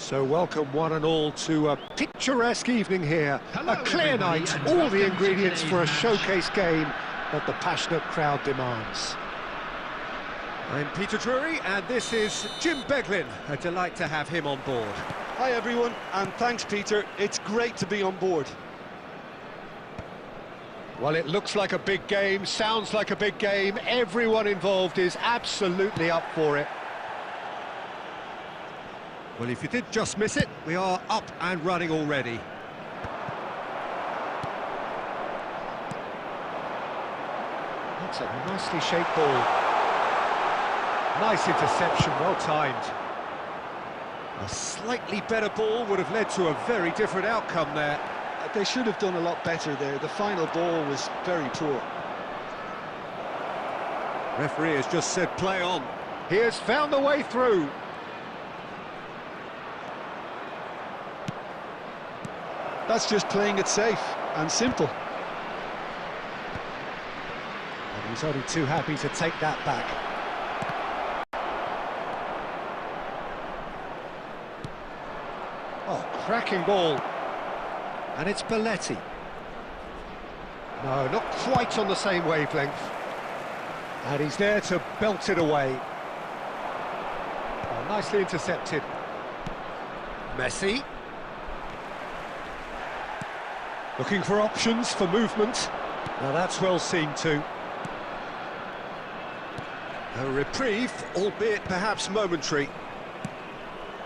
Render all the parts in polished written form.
So welcome one and all to a picturesque evening here. Hello, a clear everybody, night, and all welcome the to ingredients today's for a match. showcase game that the passionate crowd demands. I'm Peter Drury and this is Jim Beglin. A delight to have him on board. Hi everyone, and thanks Peter, it's great to be on board. Well, it looks like a big game, sounds like a big game. Everyone involved is absolutely up for it. Well, if you did just miss it, we are up and running already. That's a nicely shaped ball. Nice interception, well timed. A slightly better ball would have led to a very different outcome there. They should have done a lot better there, the final ball was very poor. Referee has just said play on. He has found the way through. That's just playing it safe and simple. And he's only too happy to take that back. Oh, cracking ball. And it's Belletti. No, not quite on the same wavelength. And he's there to belt it away. Oh, nicely intercepted. Messi. Looking for options for movement. Now that's well seen too. A reprieve, albeit perhaps momentary.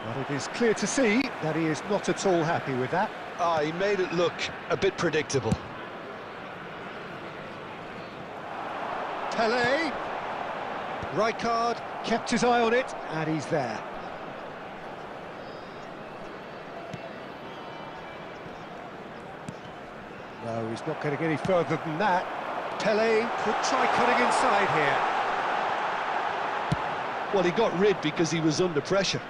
But it is clear to see that he is not at all happy with that. He made it look a bit predictable. Pele. Rijkaard kept his eye on it, and he's there. No, he's not going to get any further than that. Pele could try cutting inside here. Well, he got rid because he was under pressure.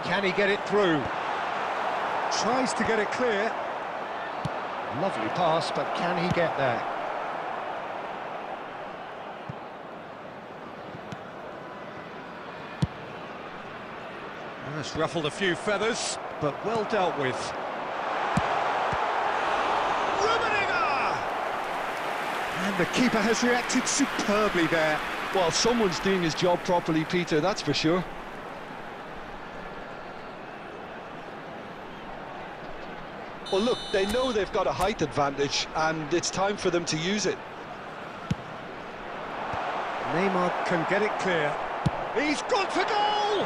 Can he get it through? Tries to get it clear. Lovely pass, but can he get there? That's ruffled a few feathers, but well dealt with. And the keeper has reacted superbly there. Well, someone's doing his job properly, Peter, that's for sure. Well, look, they know they've got a height advantage, and it's time for them to use it. Neymar can get it clear. He's gone for goal!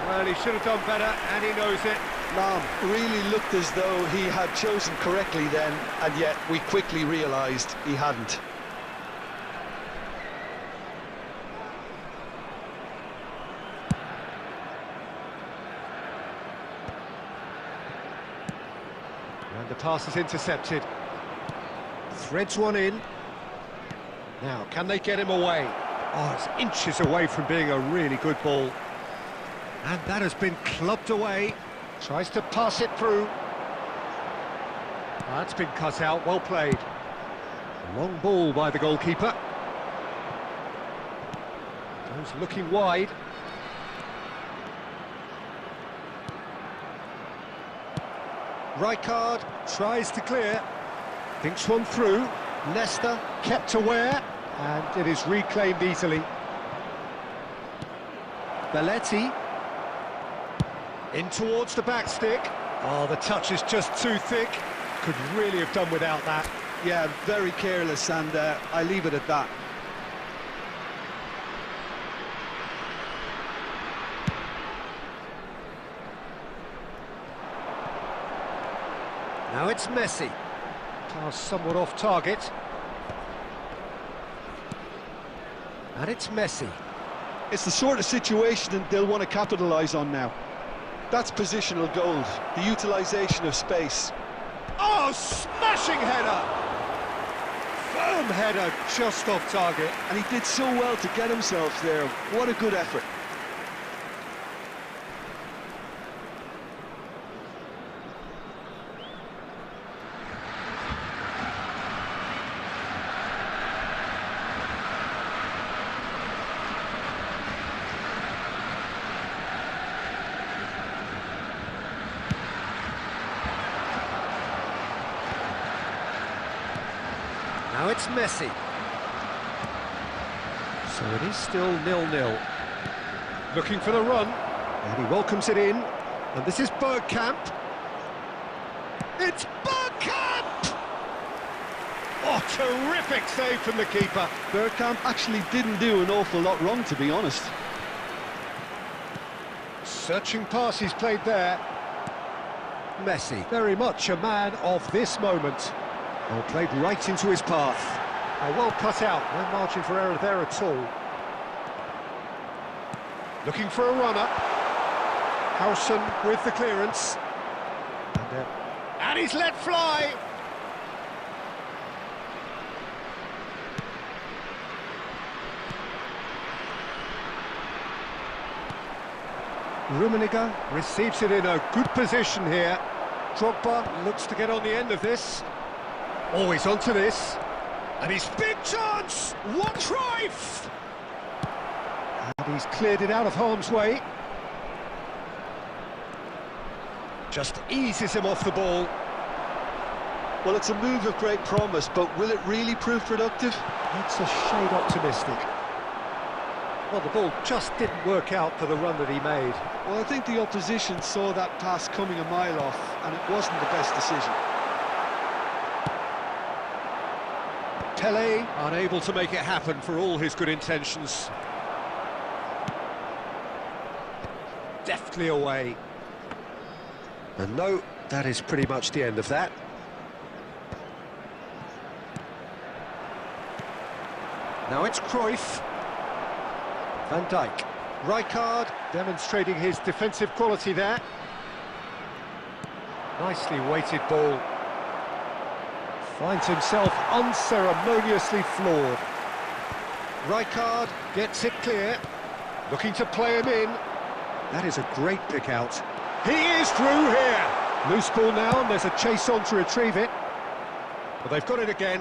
Well, he should have done better, and he knows it. Lam really looked as though he had chosen correctly then, and yet we quickly realised he hadn't. And the pass is intercepted. Threads one in. Now, can they get him away? Oh, it's inches away from being a really good ball. And that has been clubbed away. Tries to pass it through. That's been cut out, well played. Long ball by the goalkeeper. Goes looking wide. Rijkaard tries to clear. Thinks one through. Leicester kept aware. And it is reclaimed easily. Belletti. In towards the back stick. Oh, the touch is just too thick. Could really have done without that. Yeah, very careless, and I leave it at that. Now it's Messi. Pass somewhat off target. And it's Messi. It's the sort of situation that they'll want to capitalise on now. That's positional gold, the utilisation of space. Oh, smashing header! Firm header, just off target. And he did so well to get himself there. What a good effort. it's Messi. So it is still 0-0. Looking for the run, and he welcomes it in. And this is Bergkamp. It's Bergkamp! Oh, terrific save from the keeper. Bergkamp actually didn't do an awful lot wrong, to be honest. Searching pass he's played there. Messi, very much a man of this moment. Well, played right into his path. Well cut out, no margin for error there at all. Looking for a runner. Harrison with the clearance. And he's let fly. Rummenigge receives it in a good position here. Drogba looks to get on the end of this. Always onto this. And his big chance! What Cruyff! And he's cleared it out of harm's way. Just eases him off the ball. Well, it's a move of great promise, but will it really prove productive? It's a shade optimistic. Well, the ball just didn't work out for the run that he made. Well, I think the opposition saw that pass coming a mile off, and it wasn't the best decision. Pele unable to make it happen for all his good intentions. Deftly away. And no, that is pretty much the end of that. Now it's Cruyff. Van Dijk. Rijkaard demonstrating his defensive quality there. Nicely weighted ball. Finds himself unceremoniously floored. Rijkaard gets it clear. Looking to play him in. That is a great pick out. He is through here. Loose ball now, and there's a chase on to retrieve it. But they've got it again.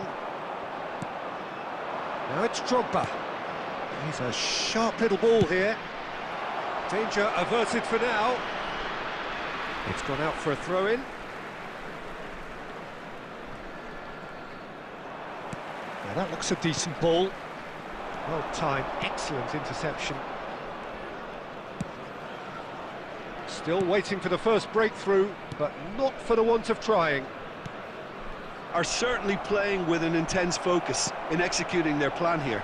Now it's Drogba. He's a sharp little ball here. Danger averted for now. It's gone out for a throw-in. Now that looks a decent ball. Well timed, excellent interception. Still waiting for the first breakthrough, but not for the want of trying. Are certainly playing with an intense focus in executing their plan here.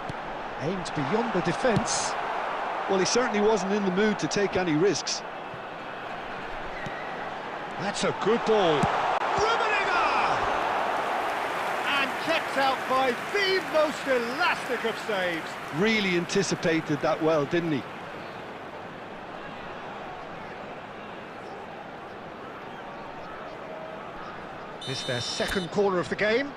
Aimed beyond the defence. Well, he certainly wasn't in the mood to take any risks. That's a good ball. Rummenigge! And kept out by the most elastic of saves. Really anticipated that well, didn't he? This is their second corner of the game.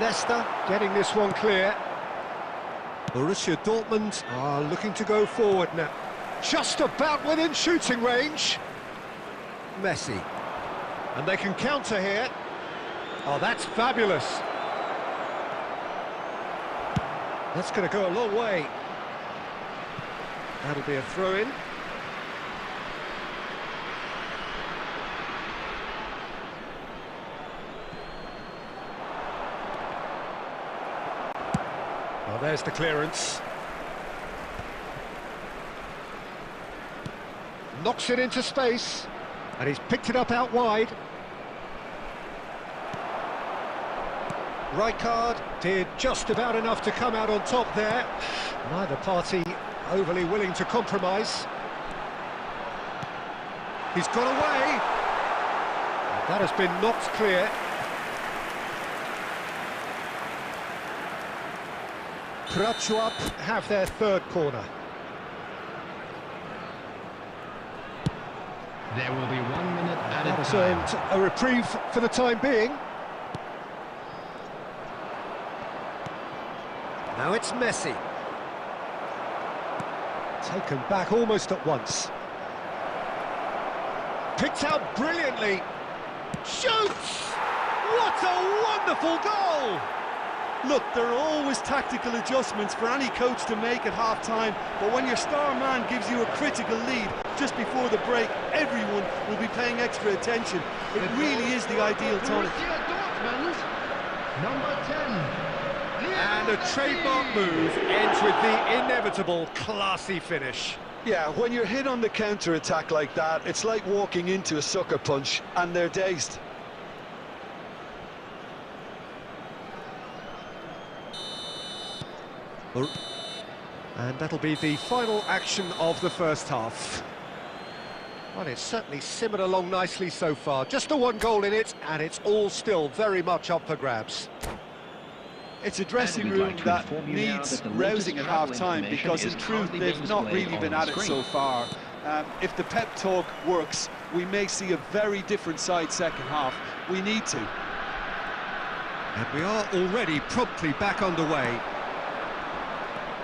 Nesta getting this one clear. Borussia Dortmund are looking to go forward now. Just about within shooting range. Messi. And they can counter here. Oh, that's fabulous. That's going to go a long way. That'll be a throw-in. Oh, there's the clearance. Knocks it into space. And he's picked it up out wide. Rijkaard did just about enough to come out on top there. Neither party overly willing to compromise. He's got away. That has been knocked clear. Prachuap have their third corner. There will be 1 minute added That has time. earned a reprieve for the time being. Now it's Messi. Taken back almost at once. Picked out brilliantly. Shoots! What a wonderful goal! Look, there are always tactical adjustments for any coach to make at half-time, but when your star man gives you a critical lead just before the break, everyone will be paying extra attention. It really is the ideal tonic. Number 10. And a trademark move ends with the inevitable classy finish. Yeah, when you're hit on the counter-attack like that, it's like walking into a sucker punch, and they're dazed. And that'll be the final action of the first half. Well, it's certainly simmered along nicely so far. Just the one goal in it, and it's all still very much up for grabs. It's a dressing room that needs rousing at half-time, because in truth they've not really been at it so far. If the pep talk works, we may see a very different side second half. We need to. And we are already promptly back underway.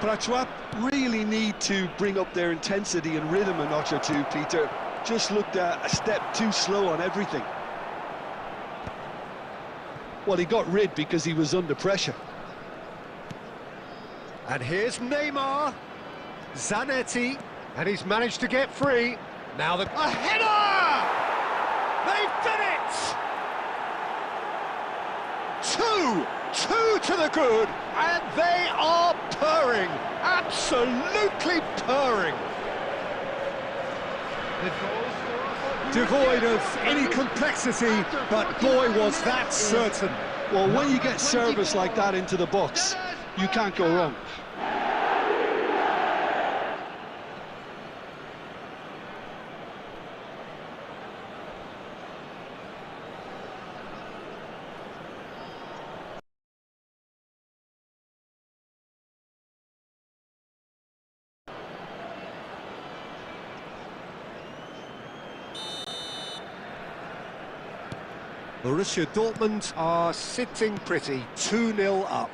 Prachuap really need to bring up their intensity and rhythm a notch or two, Peter. Just looked a step too slow on everything. Well, he got rid because he was under pressure. And here's Neymar, Zanetti, and he's managed to get free. Now a header! They've done it! Two to the good, and they are purring, absolutely purring. Devoid of any complexity, but boy was that certain. Well, when you get service like that into the box, you can't go wrong. Borussia Dortmund are sitting pretty, 2-0 up.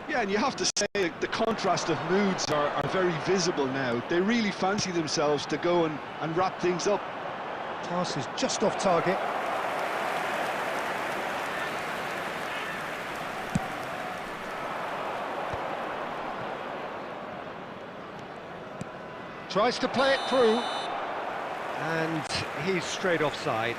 Yeah, and you have to say that the contrast of moods are very visible now. They really fancy themselves to go and wrap things up. Pass is just off target. Tries to play it through. And he's straight offside.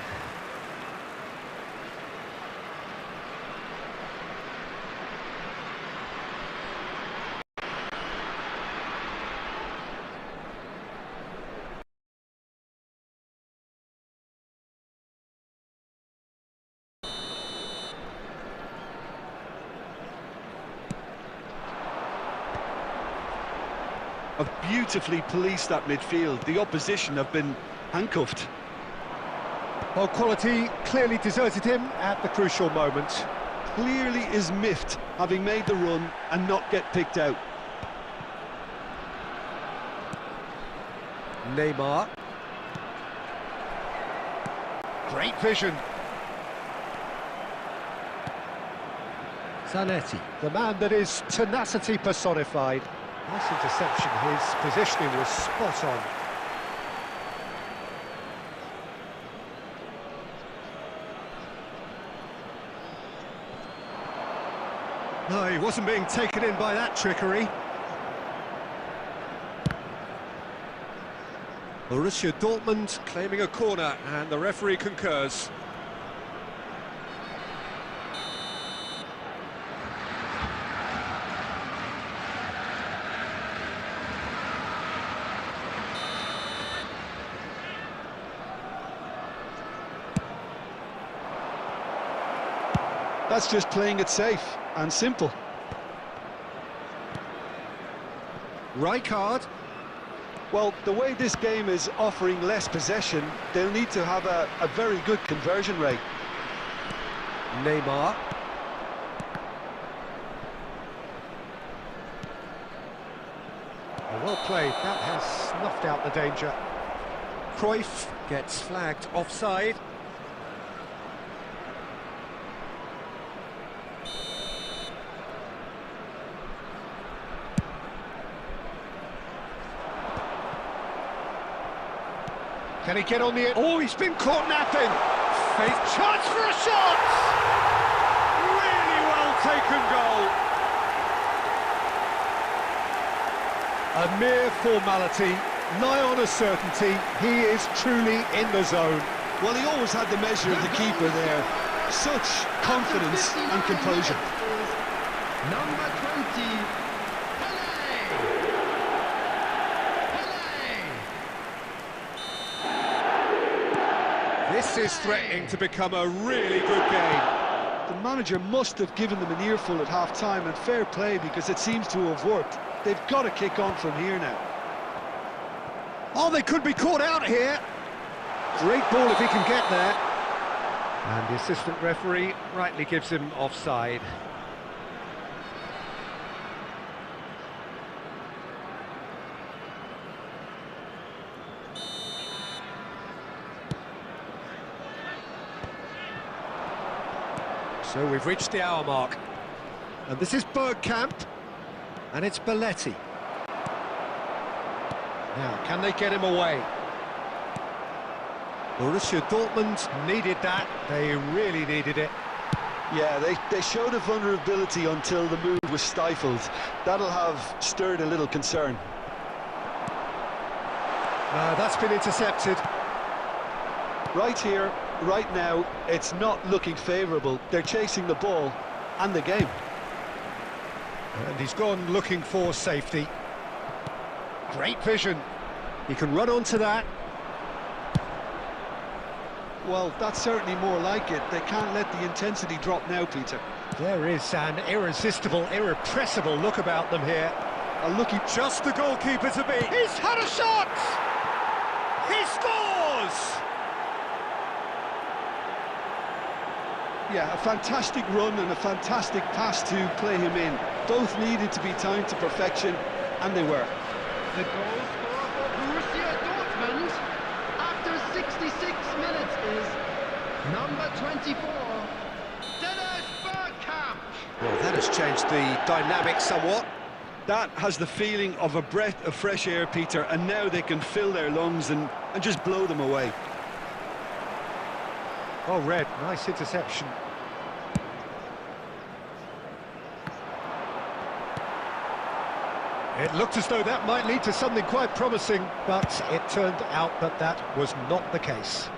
Have beautifully policed that midfield. The opposition have been handcuffed. Well, quality clearly deserted him at the crucial moment. Clearly is miffed, having made the run and not get picked out. Neymar. Great vision. Zanetti, the man that is tenacity personified. Nice interception, his positioning was spot on. No, he wasn't being taken in by that trickery. Borussia Dortmund claiming a corner, and the referee concurs. That's just playing it safe and simple. Rijkaard. Well, the way this game is offering less possession, they'll need to have a very good conversion rate. Neymar. Well played, that has snuffed out the danger. Cruyff gets flagged offside. Can he get on the... Oh, he's been caught napping! Faith chance for a shot! taken goal. A mere formality, nigh on a certainty. He is truly in the zone. Well, he always had the measure of the keeper there. Such confidence and composure. Number 20, This is threatening to become a really good game. The manager must have given them an earful at half-time, and fair play, because it seems to have worked. They've got to kick on from here now. Oh, they could be caught out here. Great ball if he can get there. And the assistant referee rightly gives him offside. So we've reached the hour mark. And this is Bergkamp. And it's Belletti. Now, can they get him away? Borussia Dortmund needed that. They really needed it. Yeah, they showed a vulnerability until the move was stifled. That'll have stirred a little concern. That's been intercepted. Right here, right now, it's not looking favourable. They're chasing the ball and the game. And he's gone looking for safety. Great vision. He can run onto that. Well, that's certainly more like it. They can't let the intensity drop now, Peter. There is an irresistible, irrepressible look about them here. A lucky... Just the goalkeeper to beat. He's had a shot! He scores! Yeah, a fantastic run and a fantastic pass to play him in. Both needed to be timed to perfection, and they were. the goal scorer for Borussia Dortmund after 66 minutes is number 24, Dennis Bergkamp. Well, that has changed the dynamic somewhat. That has the feeling of a breath of fresh air, Peter, and now they can fill their lungs and just blow them away. Oh, Red, nice interception. It looked as though that might lead to something quite promising, but it turned out that that was not the case.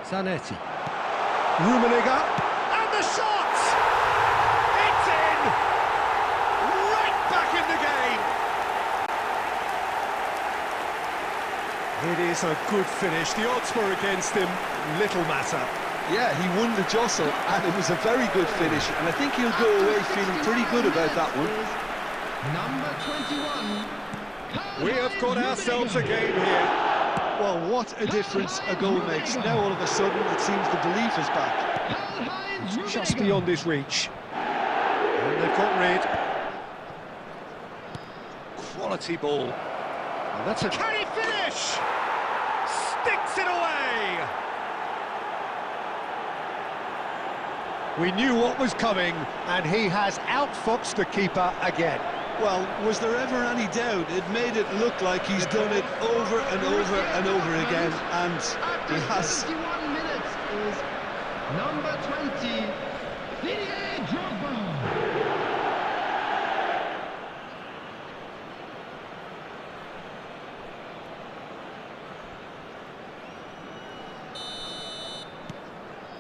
Zanetti. Rummenigge, and the shot! It's in! Right back in the game! It is a good finish. The odds were against him, little matter. Yeah, he won the jostle, and it was a very good finish, and I think he'll go away feeling pretty good about that one. Number 21. We have got ourselves a game here. Well, what a difference a goal makes. Now all of a sudden it seems the belief is back. Just beyond his reach. And they've got rid. Quality ball. And that's a... Can he finish? Sticks it away! We knew what was coming, and he has outfoxed the keeper again. Well, was there ever any doubt? It made it look like he's done it over and over and over again, and he has. 61 minutes is number 20, Didier Drogba.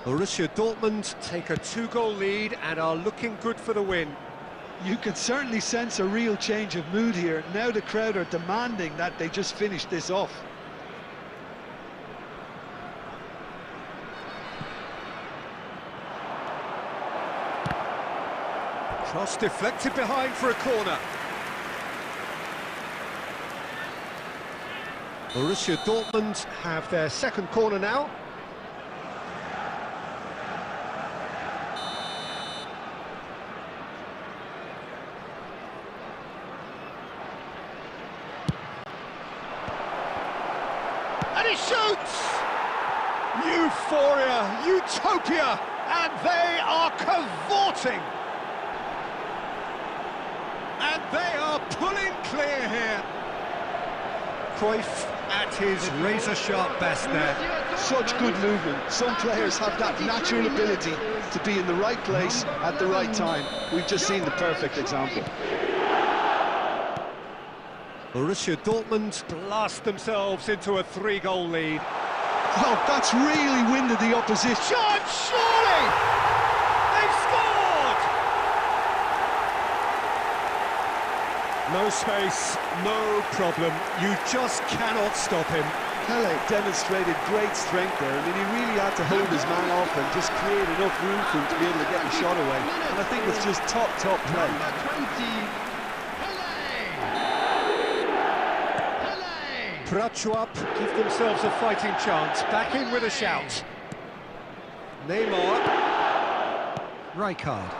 Borussia Dortmund take a 2-goal lead and are looking good for the win. You can certainly sense a real change of mood here. Now the crowd are demanding that they just finish this off. Cross deflected behind for a corner. Borussia Dortmund have their second corner now. And he shoots! Euphoria, utopia, and they are cavorting. And they are pulling clear here. Cruyff at his razor-sharp best there. Such good movement. Some players have that natural ability to be in the right place at the right time. We've just seen the perfect example. Borussia Dortmund blast themselves into a 3-goal lead. Well, that's really winded the opposition. Chance, surely! They've scored! No space, no problem. You just cannot stop him. Pele demonstrated great strength there. I mean, he really had to hold his man off and just create enough room for him to be able to get the shot away. And I think it's just top play. Number 20, Prachuap give themselves a fighting chance. Back in with a shout. Neymar. Rijkaard.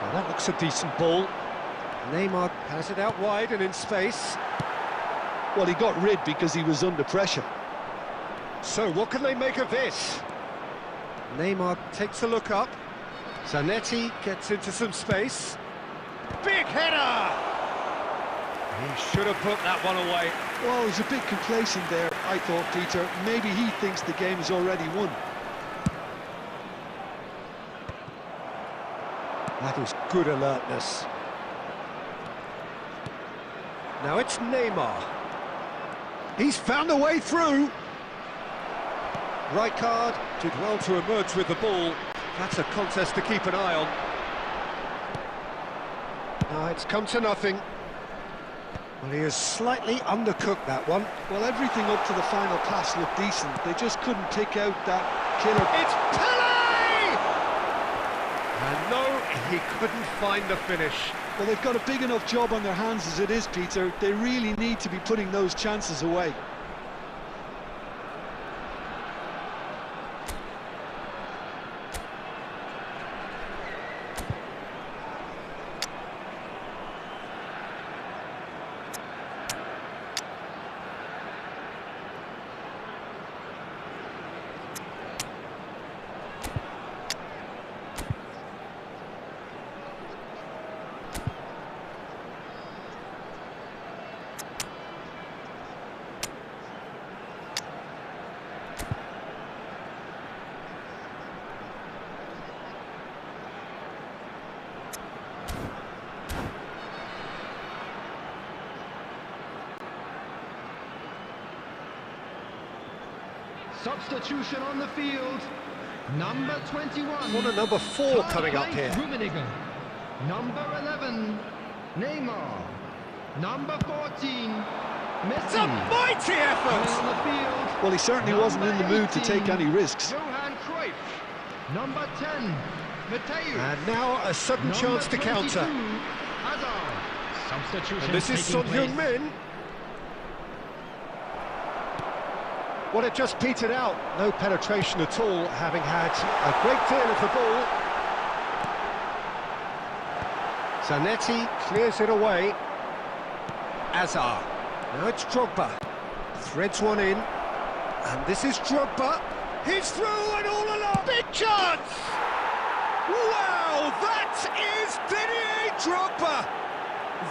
Well, that looks a decent ball. Neymar has it out wide and in space. Well, he got rid because he was under pressure. So, what can they make of this? Neymar takes a look up. Zanetti gets into some space. Big header! He should have put that one away. Well, he was a bit complacent there, I thought, Peter. Maybe he thinks the game is already won. That is good alertness. Now it's Neymar. He's found a way through. Rijkaard did well to emerge with the ball. That's a contest to keep an eye on. Now it's come to nothing. Well, he has slightly undercooked that one. Well, everything up to the final pass looked decent. They just couldn't pick out that killer. It's Pele! And no, he couldn't find the finish. Well, they've got a big enough job on their hands as it is, Peter. They really need to be putting those chances away. Substitution on the field. Number 21. What a number 4 coming up here. Rummenigge. Number 11, Neymar. Number 14, Messi. It's a mighty effort! On the field. Well, he certainly wasn't in the mood to take any risks. Johan Cruyff. Number 10, Mateu. And now a sudden chance to counter. Hazard. Substitution. And this is Son Heung-min. Well, it just petered out. No penetration at all, having had a great deal of the ball. Zanetti clears it away. Hazard. Now it's Drogba. Threads one in. And this is Drogba. He's through and all along. Big chance! Wow, that is Didier Drogba.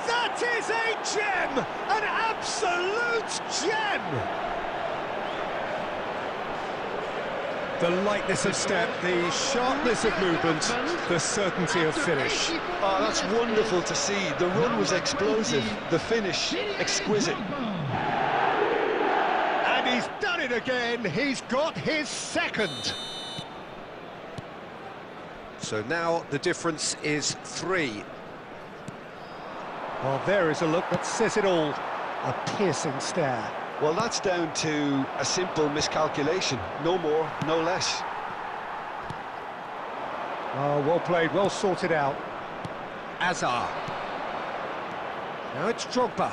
That is a gem! An absolute gem! The lightness of step, the sharpness of movement, the certainty of finish. Oh, that's wonderful to see. The run was explosive, the finish exquisite. And he's done it again. He's got his second. So now the difference is 3. Well, there is a look that says it all. A piercing stare. Well, that's down to a simple miscalculation. No more, no less. Oh, well played, well sorted out. Hazard. Now it's Drogba.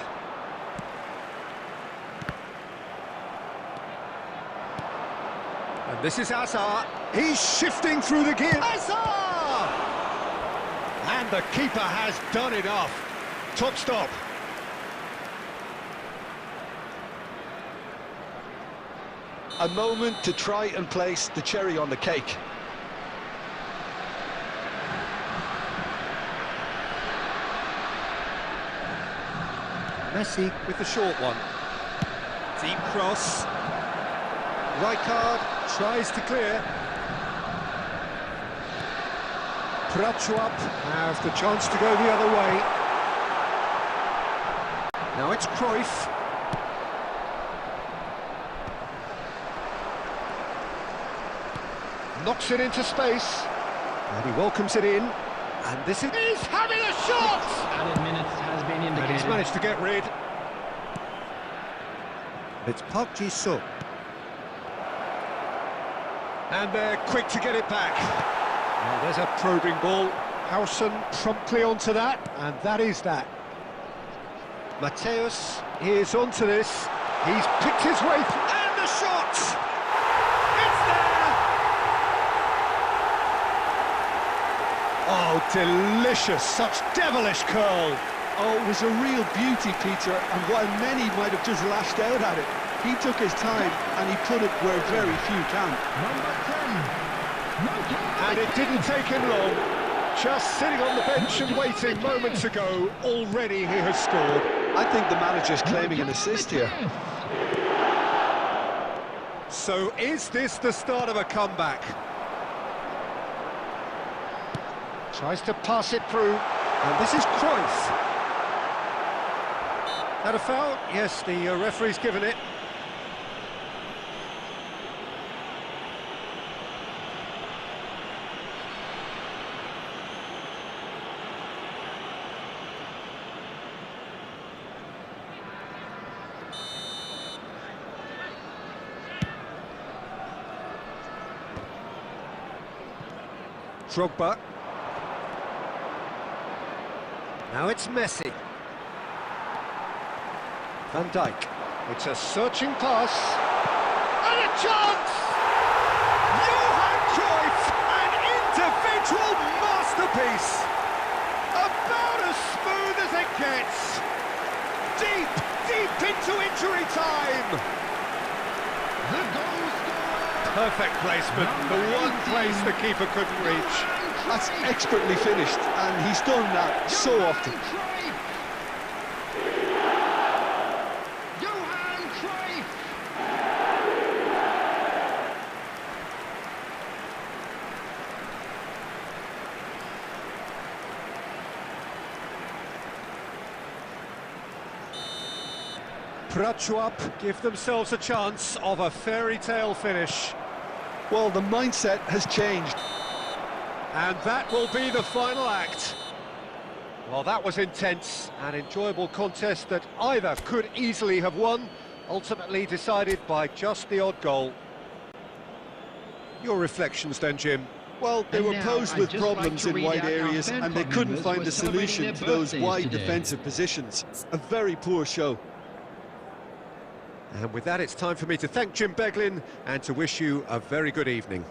And this is Hazard. He's shifting through the gear. Hazard! And the keeper has done enough. Top stop. A moment to try and place the cherry on the cake. Messi with the short one. Deep cross. Rijkaard tries to clear. Prachuap has the chance to go the other way. Now it's Cruyff. Knocks it into space. And he welcomes it in. And this is... He's having a shot! Added minutes has been indicated. And he's managed to get rid. It's Park Ji-suk. And they're quick to get it back. Well, there's a probing ball. Howson promptly onto that, and that is that. Mateus is onto this. He's picked his way through, and the shot! It's there! Oh, delicious, such devilish curl. Oh, it was a real beauty, Peter, and while many might have just lashed out at it, he took his time and he put it where very few can. And it didn't take him long. Just sitting on the bench and waiting moments ago, already he has scored. I think the manager's claiming an assist here. So is this the start of a comeback? Tries to pass it through, and this is Cruyff. That a foul? Yes, the referee's given it. Drogba. Now it's Messi. Van Dijk. It's a searching pass. And a chance! Johan Cruyff, an individual masterpiece. About as smooth as it gets. Deep, deep into injury time. The goal scorer. Perfect placement, the one place the keeper couldn't reach. That's expertly finished, and he's done that so often. Johan Cruyff. Prachuap give themselves a chance of a fairy tale finish. Well, the mindset has changed. And that will be the final act. Well, that was intense, an enjoyable contest that either could easily have won, ultimately decided by just the odd goal. Your reflections then, Jim? Well, they And were now, posed I'd with just like problems to in read wide out our areas, fan and they club couldn't members find who a are celebrating solution their to those birthdays wide today. defensive positions. A very poor show. And with that, it's time for me to thank Jim Beglin and to wish you a very good evening.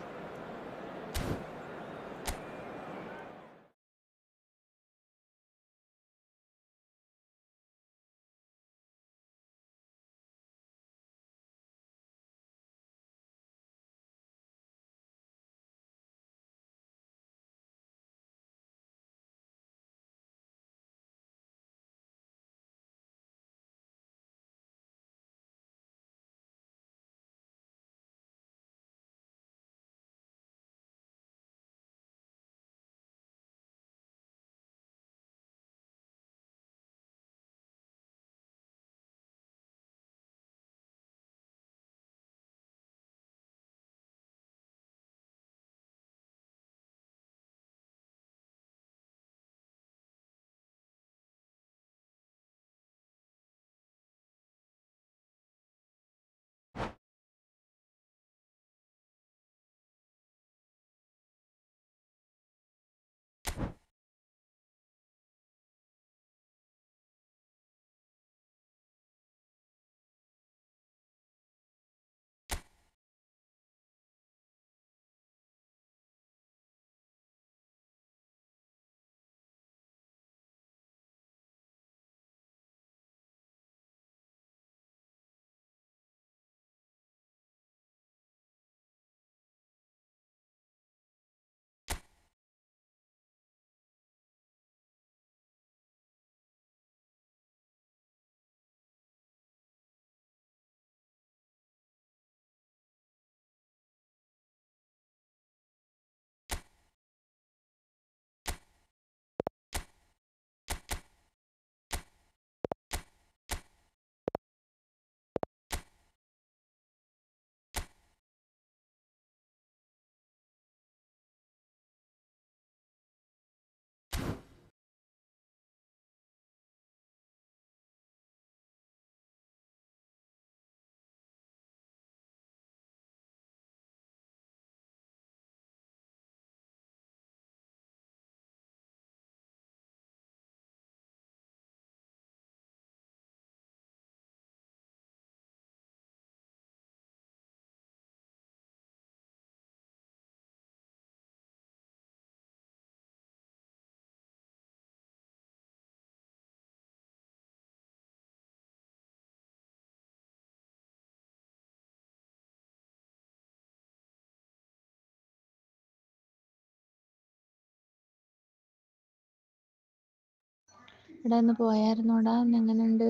എടാ ഇന്ന് പോയായിരുന്നോടാ എങ്ങനെയുണ്ട്?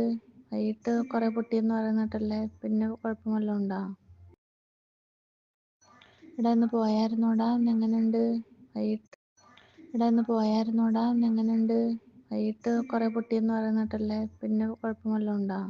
വൈകിട്ട് കുറെ പൊട്ടിയെന്ന് പറയുന്നിട്ടല്ലേ, പിന്നെ കുഴപ്പമല്ലോ ഉണ്ടോ? എടാ ഇന്ന് പോയായിരുന്നോടാ എങ്ങനെയുണ്ട്? വൈകിട്ട് എടാ ഇന്ന് പോയായിരുന്നോടാ എങ്ങനെയുണ്ട്? വൈകിട്ട് കുറെ പൊട്ടിയെന്ന് പറയുന്നിട്ടല്ലേ, പിന്നെ കുഴപ്പമല്ലോ ഉണ്ടോ?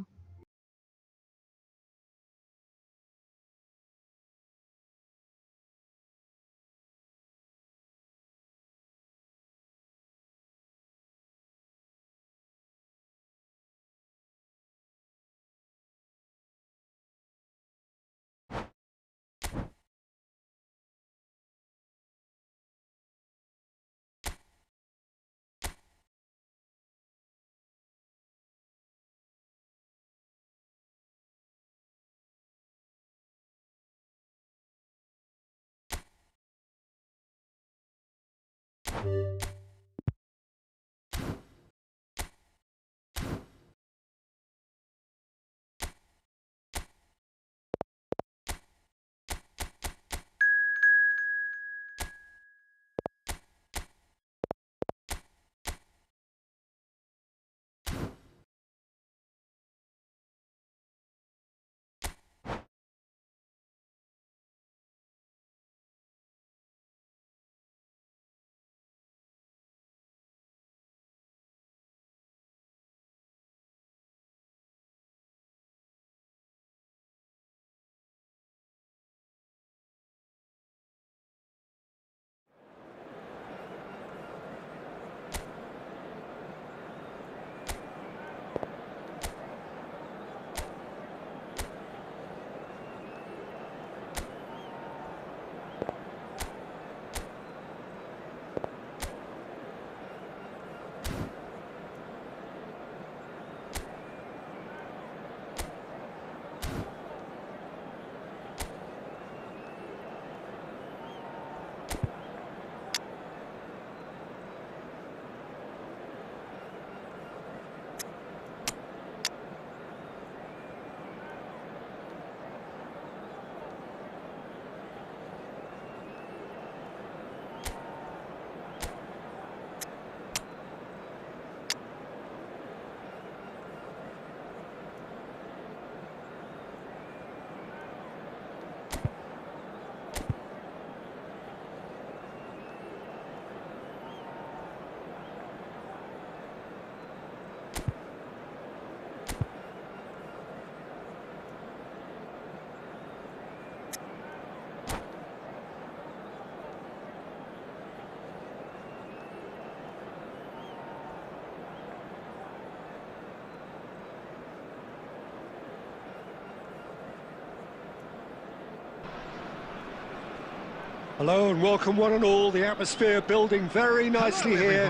Hello and welcome one and all. The atmosphere building very nicely here.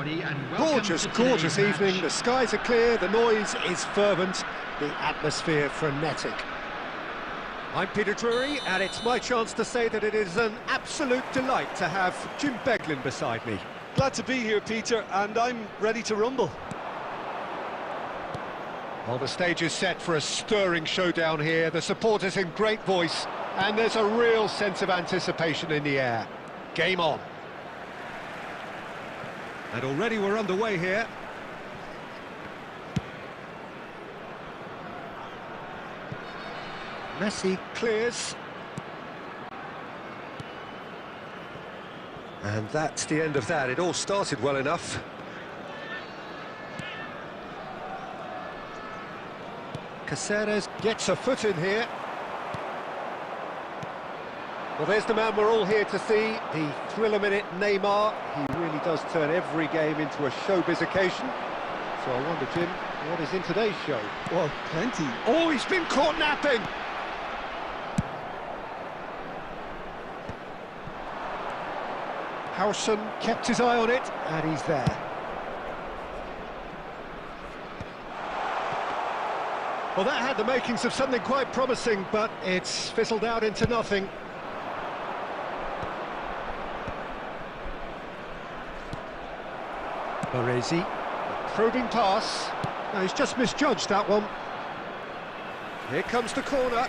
Gorgeous, gorgeous evening. The skies are clear, the noise is fervent, the atmosphere frenetic. I'm Peter Drury, and it's my chance to say that it is an absolute delight to have Jim Beglin beside me. Glad to be here, Peter, and I'm ready to rumble. Well, the stage is set for a stirring showdown here. The supporters in great voice, and there's a real sense of anticipation in the air. Game on. And already we're underway here. Messi clears. And that's the end of that. It all started well enough. Caceres gets a foot in here. Well, there's the man we're all here to see, the thriller-minute Neymar. He really does turn every game into a showbiz occasion. So I wonder, Jim, what is in today's show? Well, plenty. Oh, he's been caught napping! Howson kept his eye on it, and he's there. Well, that had the makings of something quite promising, but it's fizzled out into nothing. Baresi, a probing pass. No, he's just misjudged that one. Here comes the corner.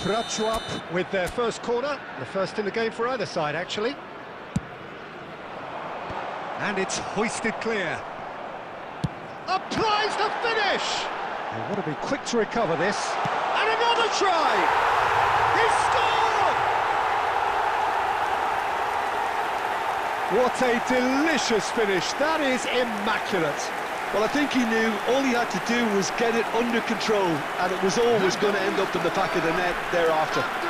Prachuap with their first corner, the first in the game for either side, actually. And it's hoisted clear. Applies the finish! They want to be quick to recover this. And another try! He scored! What a delicious finish. That is immaculate. Well, I think he knew all he had to do was get it under control, and it was always going to end up in the back of the net thereafter. After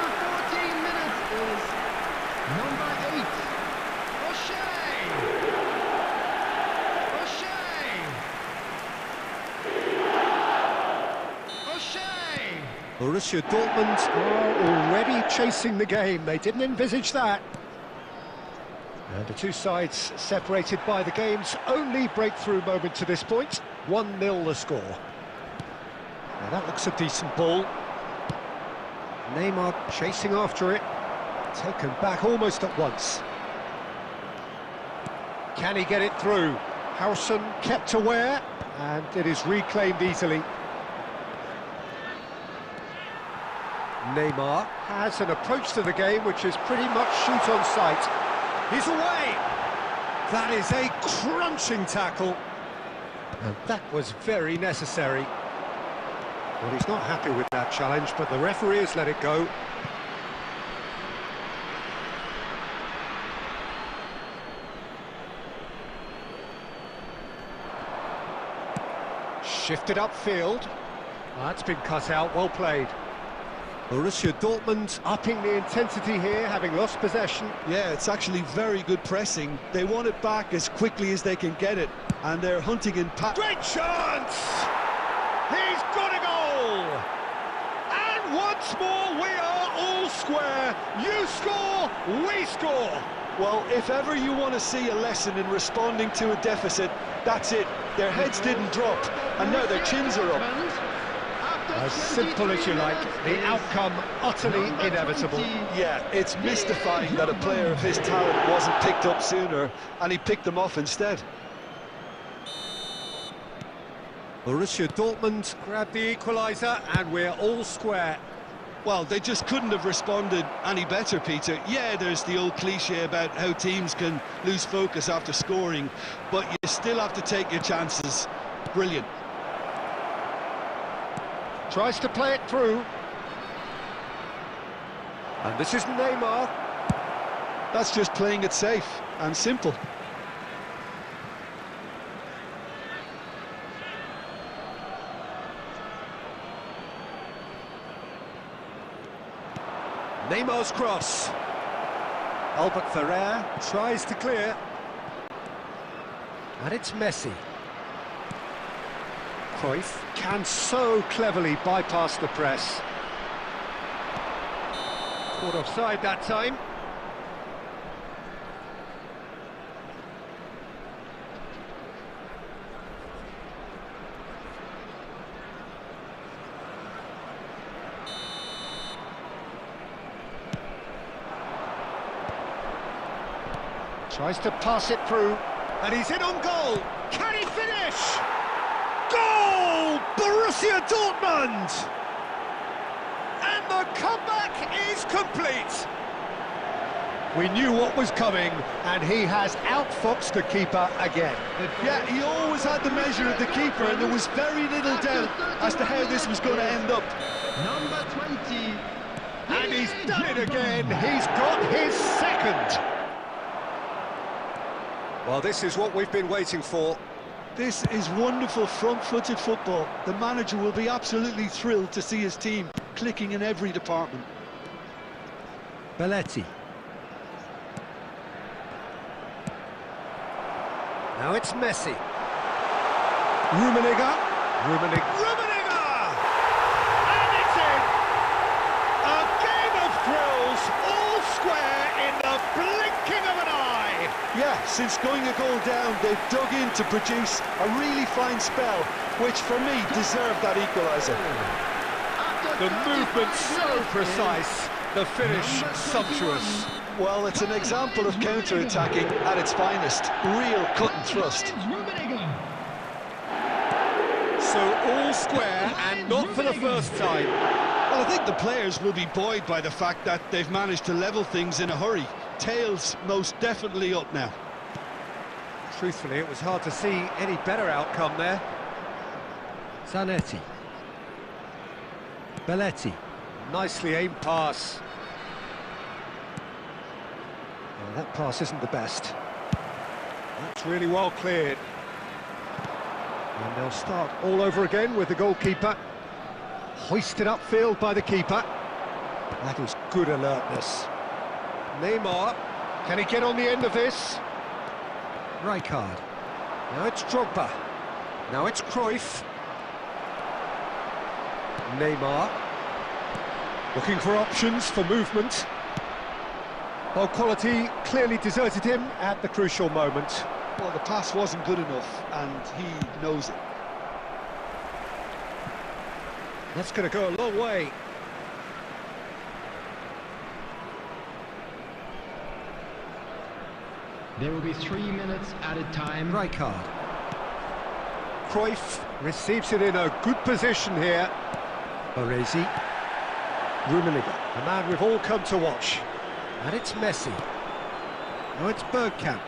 14 minutes is number 8, O'Shea. O'Shea. Borussia Dortmund are already chasing the game. They didn't envisage that. And the two sides separated by the game's only breakthrough moment to this point. 1-0 the score. Now that looks a decent ball. Neymar chasing after it. Taken back almost at once. Can he get it through? Howson kept aware, and it is reclaimed easily. Neymar has an approach to the game which is pretty much shoot on sight. He's away! That is a crunching tackle. And that was very necessary. Well, he's not happy with that challenge, but the referee has let it go. Shifted upfield. That's been cut out, well played. Borussia Dortmund upping the intensity here, having lost possession. Yeah, it's actually very good pressing. They want it back as quickly as they can get it, and they're hunting in Great chance! He's got a goal! And once more we are all square. You score, we score! Well, if ever you want to see a lesson in responding to a deficit, that's it. Their heads didn't drop, and now their chins are up. As simple as you like, the outcome utterly inevitable. Yeah, it's mystifying that a player of his talent wasn't picked up sooner, and he picked them off instead. Borussia Dortmund grab the equaliser, and we're all square. Well, they just couldn't have responded any better, Peter. Yeah, there's the old cliche about how teams can lose focus after scoring, but you still have to take your chances. Brilliant. Tries to play it through. And this is Neymar. That's just playing it safe and simple. Neymar's cross. Albert Ferrer tries to clear. And it's Messi. Cruyff can so cleverly bypass the press. Caught offside that time. Tries to pass it through, and he's in on goal. Can he finish? Goal! Borussia Dortmund! And the comeback is complete. We knew what was coming, and he has outfoxed the keeper again. Yeah, he always had the measure of the keeper, and there was very little doubt as to how this was going to end up. Number 20. And he's done it again. He's got his second. Well, this is what we've been waiting for. This is wonderful front-footed football. The manager will be absolutely thrilled to see his team clicking in every department. Belletti. Now it's Messi. Rummenigge. And it's in! A game of thrills, all square in the blinking of an eye. Yeah, since going a goal down, they've dug in to produce a really fine spell, which for me deserved that equaliser. The movement so precise, the finish sumptuous. Well, it's an example of counter-attacking at its finest. Real cut and thrust. So all square, and not for the first time. Well, I think the players will be buoyed by the fact that they've managed to level things in a hurry. Tails most definitely up now. Truthfully, it was hard to see any better outcome there. Zanetti. Belletti. Nicely aimed pass. Well, that pass isn't the best. That's really well cleared. And they'll start all over again with the goalkeeper. Hoisted upfield by the keeper. That is good alertness. Neymar, can he get on the end of this? Rijkaard. Now it's Drogba. Now it's Cruyff. Neymar. Looking for options for movement. Well, quality clearly deserted him at the crucial moment. Well, the pass wasn't good enough, and he knows it. That's going to go a long way. There will be 3 minutes added time. Rijkaard. Cruyff receives it in a good position here. Baresi. Rummenigge, the man we've all come to watch. And it's Messi. Now it's Bergkamp.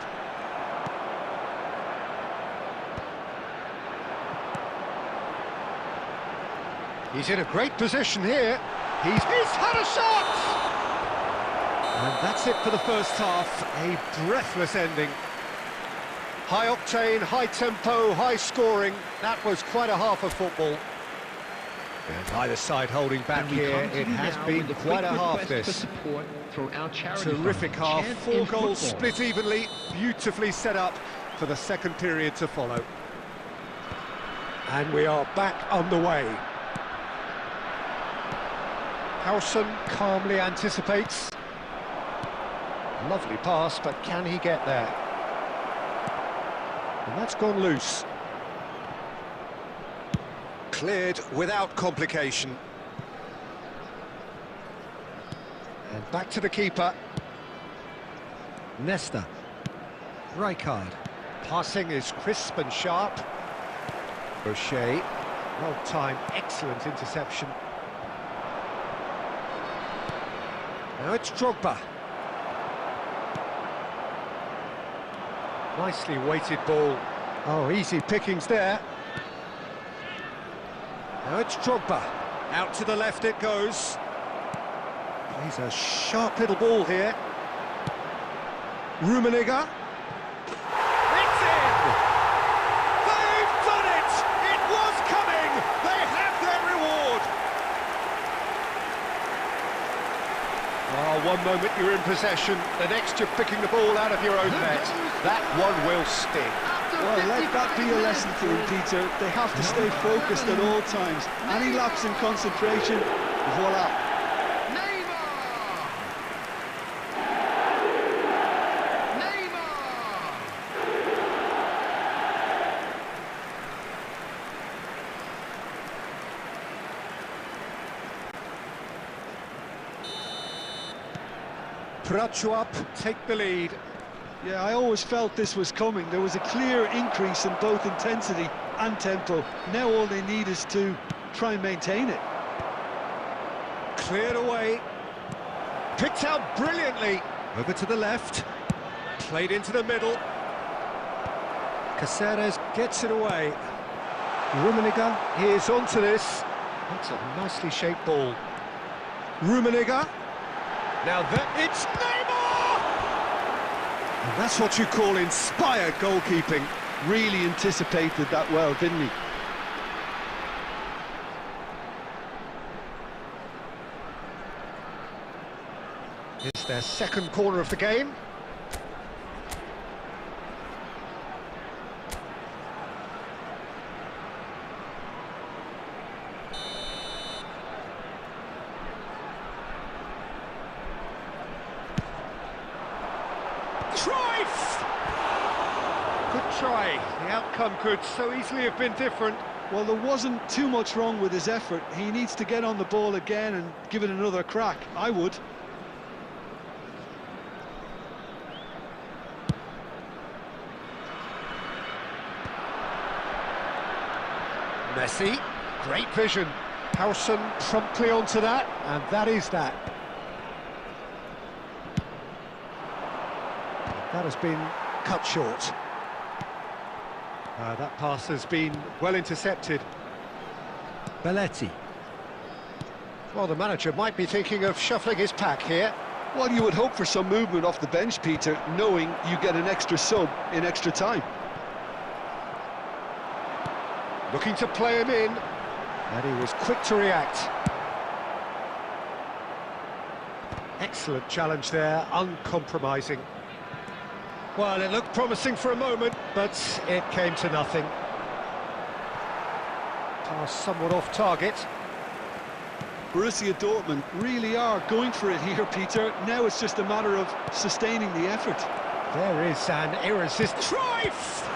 He's in a great position here. He's had a shot! And that's it for the first half. A breathless ending. High octane, high tempo, high scoring. That was quite a half of football. And either side holding back here. It has been quite a half, this. Terrific half. 4 goals split evenly. Beautifully set up for the second period to follow. And we are back underway. Howson calmly anticipates. Lovely pass, but can he get there? And that's gone loose. Cleared without complication. And back to the keeper. Nesta. Rijkaard. Passing is crisp and sharp. O'Shea. Well timed, excellent interception. Now it's Drogba. Nicely weighted ball. Oh, easy pickings there. Now it's Drogba. Out to the left it goes. Plays a sharp little ball here. Rummenigge. It's in! They've done it! It was coming! They have their reward! Oh, one moment you're in possession, the next you're picking the ball out of your own net. That one will sting. Well, let that be a lesson for them, Peter. They have to stay focused at all times. Any lapse in concentration, voila. Prachuap take the lead. Yeah, I always felt this was coming. There was a clear increase in both intensity and tempo. Now all they need is to try and maintain it. Cleared away. Picked out brilliantly. Over to the left. Played into the middle. Caceres gets it away. Rummenigge is onto this. That's a nicely shaped ball. Rummenigge. Now it's Neymar! And that's what you call inspired goalkeeping. Really anticipated that well, didn't he? It's their second corner of the game. Cruyff! Good try. The outcome could so easily have been different. Well, there wasn't too much wrong with his effort. He needs to get on the ball again and give it another crack. I would. Messi, great vision. Howson promptly onto that, and that is that. That has been cut short. That pass has been well intercepted. Belletti. Well, the manager might be thinking of shuffling his pack here. Well, you would hope for some movement off the bench, Peter, knowing you get an extra sub in extra time. Looking to play him in, and he was quick to react. Excellent challenge there, uncompromising. Well, it looked promising for a moment, but it came to nothing. Pass somewhat off target. Borussia Dortmund really are going for it here, Peter. Now it's just a matter of sustaining the effort. There is an irresistible... Cruyff!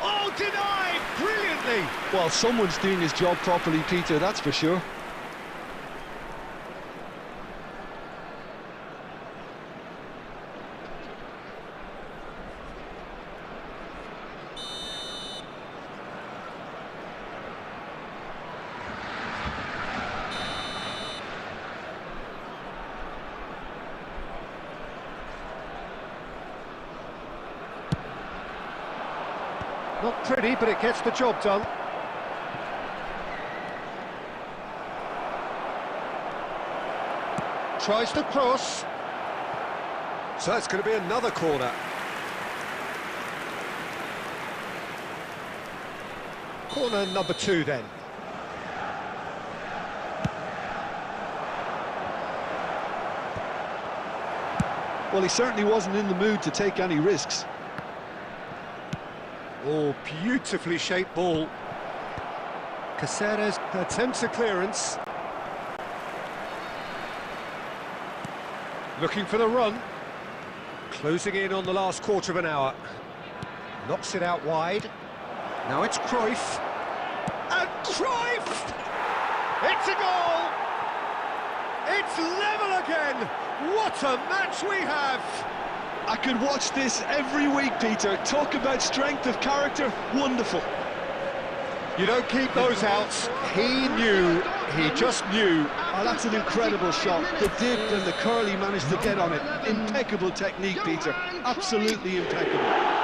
Oh, denied! Brilliantly! Well, someone's doing his job properly, Peter, that's for sure. Not pretty, but it gets the job done. Tries to cross. So it's going to be another corner. Corner number 2 then. Well, he certainly wasn't in the mood to take any risks. Oh, beautifully shaped ball. Caceres attempts a clearance. Looking for the run. Closing in on the last quarter of an hour. Knocks it out wide. Now it's Cruyff. And Cruyff! It's a goal! It's level again! What a match we have! I could watch this every week, Peter. Talk about strength of character, wonderful. You don't keep those out. He knew, he just knew. Oh, that's an incredible shot. The dip and the curl he managed to get on it. Impeccable technique, Peter. Absolutely impeccable.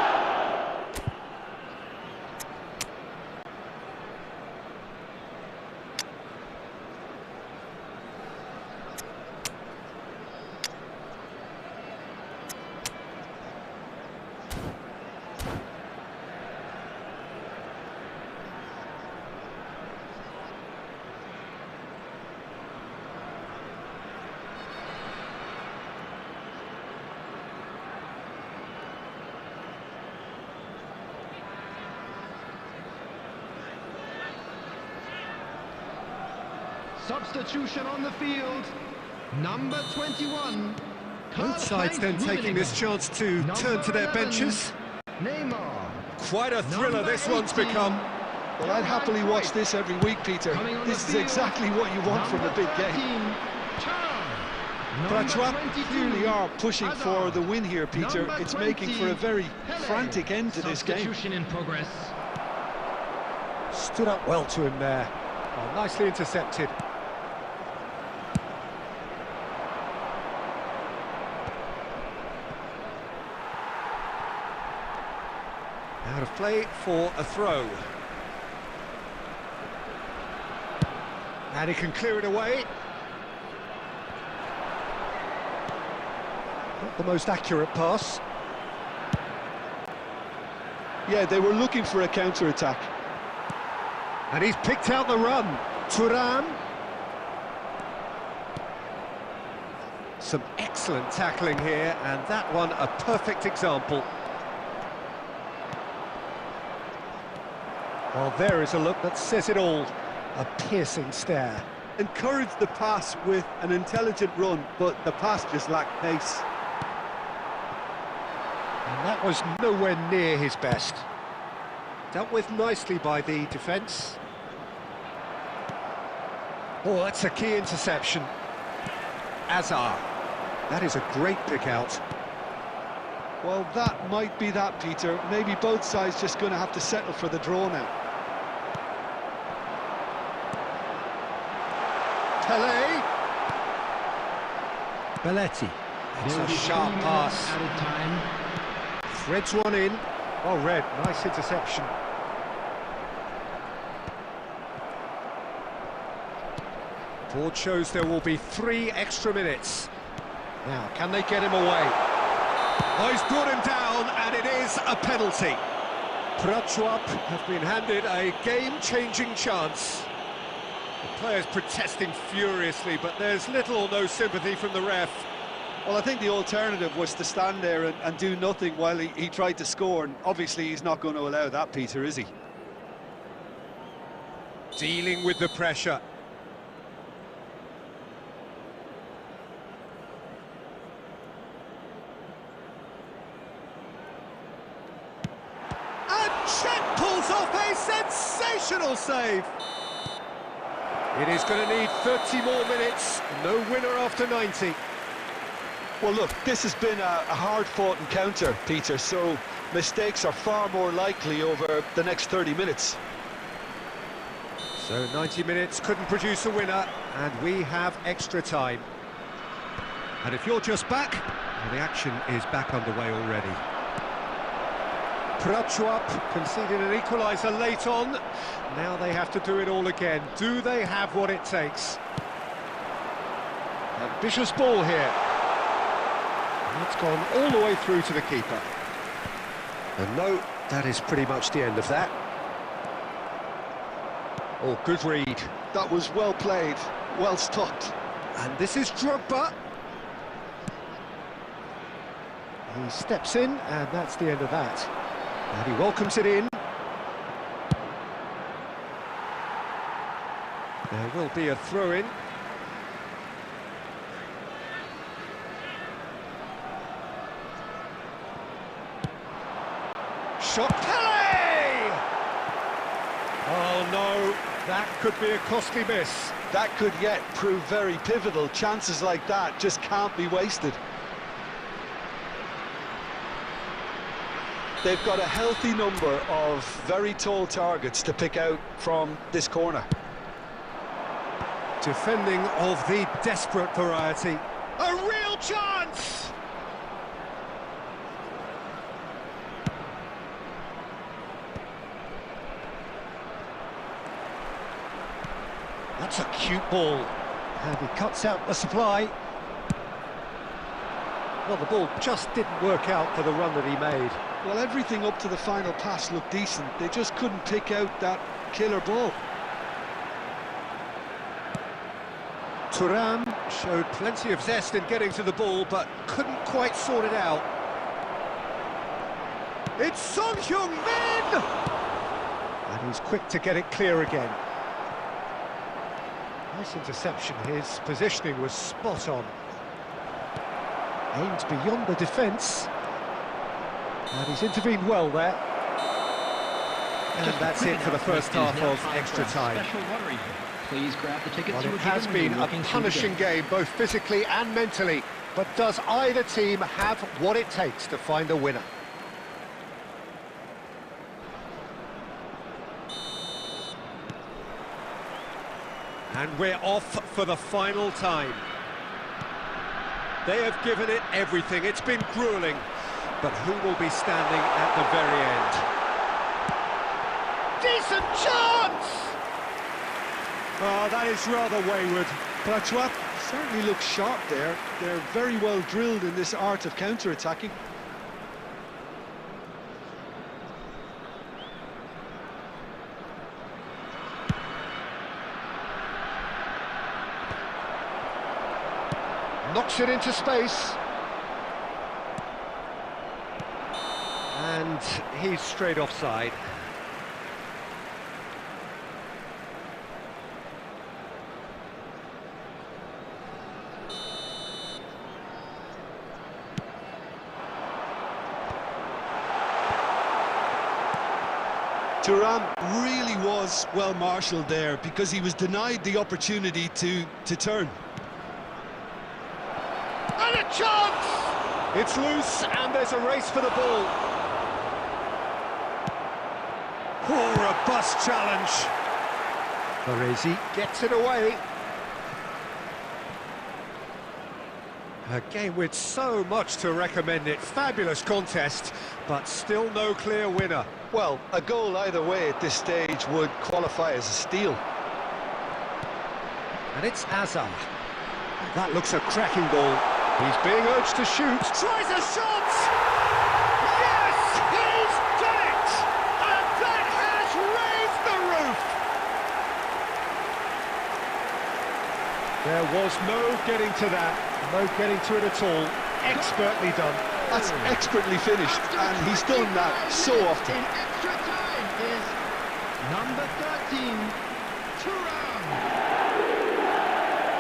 Substitution on the field, number 21. Both sides then taking this chance to turn to their benches. Neymar. Quite a thriller this one's become. Well, I'd happily watch this every week, Peter. This is exactly what you want from a big game. But Trap clearly are pushing for the win here, Peter. It's making for a very frantic end to this game. Substitution in progress. Stood up well to him there. Oh, nicely intercepted. Out of play for a throw. And he can clear it away. Not the most accurate pass. Yeah, they were looking for a counter-attack. And he's picked out the run. Thuram. Some excellent tackling here, and that one a perfect example. Well, there is a look that says it all. A piercing stare. Encouraged the pass with an intelligent run, but the pass just lacked pace. And that was nowhere near his best. Dealt with nicely by the defence. Oh, that's a key interception. Azar. That is a great pick out. Well, that might be that, Peter. Maybe both sides just going to have to settle for the draw now. Pelé. Belletti. It's a sharp pass. Threads one in. Well read, nice interception. Board shows there will be 3 extra minutes. Now, can they get him away? Oh, he's brought him down, and it is a penalty. Prachuap have been handed a game-changing chance. The players protesting furiously, but there's little or no sympathy from the ref. Well, I think the alternative was to stand there and do nothing while he tried to score, and obviously he's not going to allow that, Peter, is he? Dealing with the pressure. And Chet pulls off a sensational save. It is going to need 30 more minutes, no winner after 90. Well, look, this has been a hard-fought encounter, Peter, so mistakes are far more likely over the next 30 minutes. So 90 minutes couldn't produce a winner, and we have extra time. And if you're just back, well, the action is back underway already. Prachuap conceded an equaliser late on. Now they have to do it all again. Do they have what it takes? Ambitious ball here. It's gone all the way through to the keeper. And no, that is pretty much the end of that. Oh, good read. That was well played, well stopped. And this is Drogba. He steps in, and that's the end of that. And he welcomes it in. There will be a throw-in. Shot, Pele! Oh no, that could be a costly miss. That could yet prove very pivotal. Chances like that just can't be wasted. They've got a healthy number of very tall targets to pick out from this corner. Defending of the desperate variety. A real chance! That's a cute ball. And he cuts out the supply. Well, the ball just didn't work out for the run that he made. Well, everything up to the final pass looked decent. They just couldn't pick out that killer ball. Thuram showed plenty of zest in getting to the ball, but couldn't quite sort it out. It's Son Heung-min! And he's quick to get it clear again. Nice interception. His positioning was spot on. Aimed beyond the defence. And he's intervened well there. And that's it for the first half of extra time. Please grab the tickets. Well, it has been a punishing game, both physically and mentally. But does either team have what it takes to find a winner? And we're off for the final time. They have given it everything. It's been gruelling. But who will be standing at the very end? Decent chance! Oh, that is rather wayward. Prachuap certainly looks sharp there. They're very well drilled in this art of counter-attacking. Knocks it into space. And he's straight offside. Thuram really was well marshalled there because he was denied the opportunity to turn. And a chance! It's loose and there's a race for the ball. Oh, robust challenge. Baresi gets it away. A game with so much to recommend it. Fabulous contest, but still no clear winner. Well, a goal either way at this stage would qualify as a steal. And it's Azar. That looks a cracking ball. He's being urged to shoot. Tries a shot! Yes! He's done it! And that has raised the roof! There was no getting to that. No getting to it at all. Expertly done. That's expertly finished, and he's done that so often. In extra time is number 13, Thuram.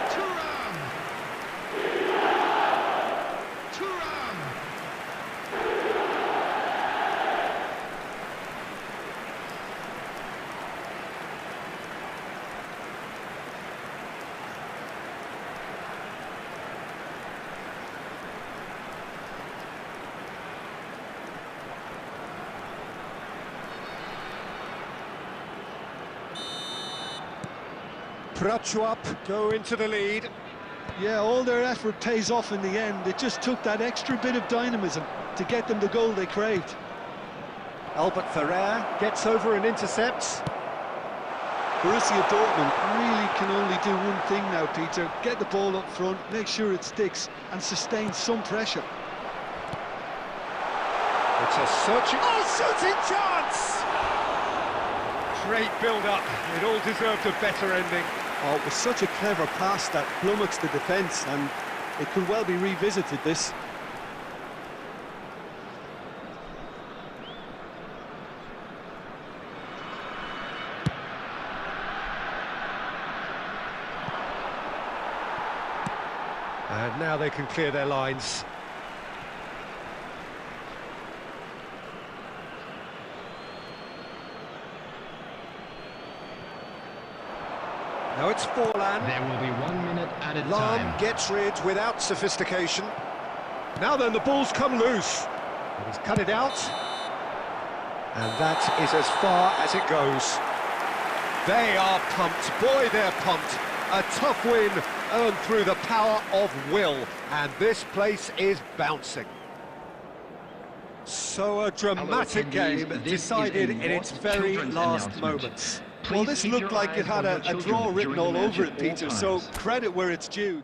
Thuram. Thuram. Prachuap go into the lead. Yeah, all their effort pays off in the end. It just took that extra bit of dynamism to get them the goal they craved. Albert Ferrer gets over and intercepts. Borussia Dortmund really can only do one thing now, Peter. Get the ball up front, make sure it sticks, and sustain some pressure. It's a searching... Oh, shooting chance! Great build-up. It all deserved a better ending. Oh, it was such a clever pass that flummoxed the defence, and it could well be revisited, this. And now they can clear their lines. Now it's Forlan. There will be 1 minute at a Lam time. gets rid without sophistication. Now then, the ball's come loose. And he's cut it out. And that is as far as it goes. They are pumped. Boy, they're pumped. A tough win earned through the power of will. And this place is bouncing. So a dramatic game decided in its very last moments. Well, this looked like it had a draw written all over it, Peter, so credit where it's due.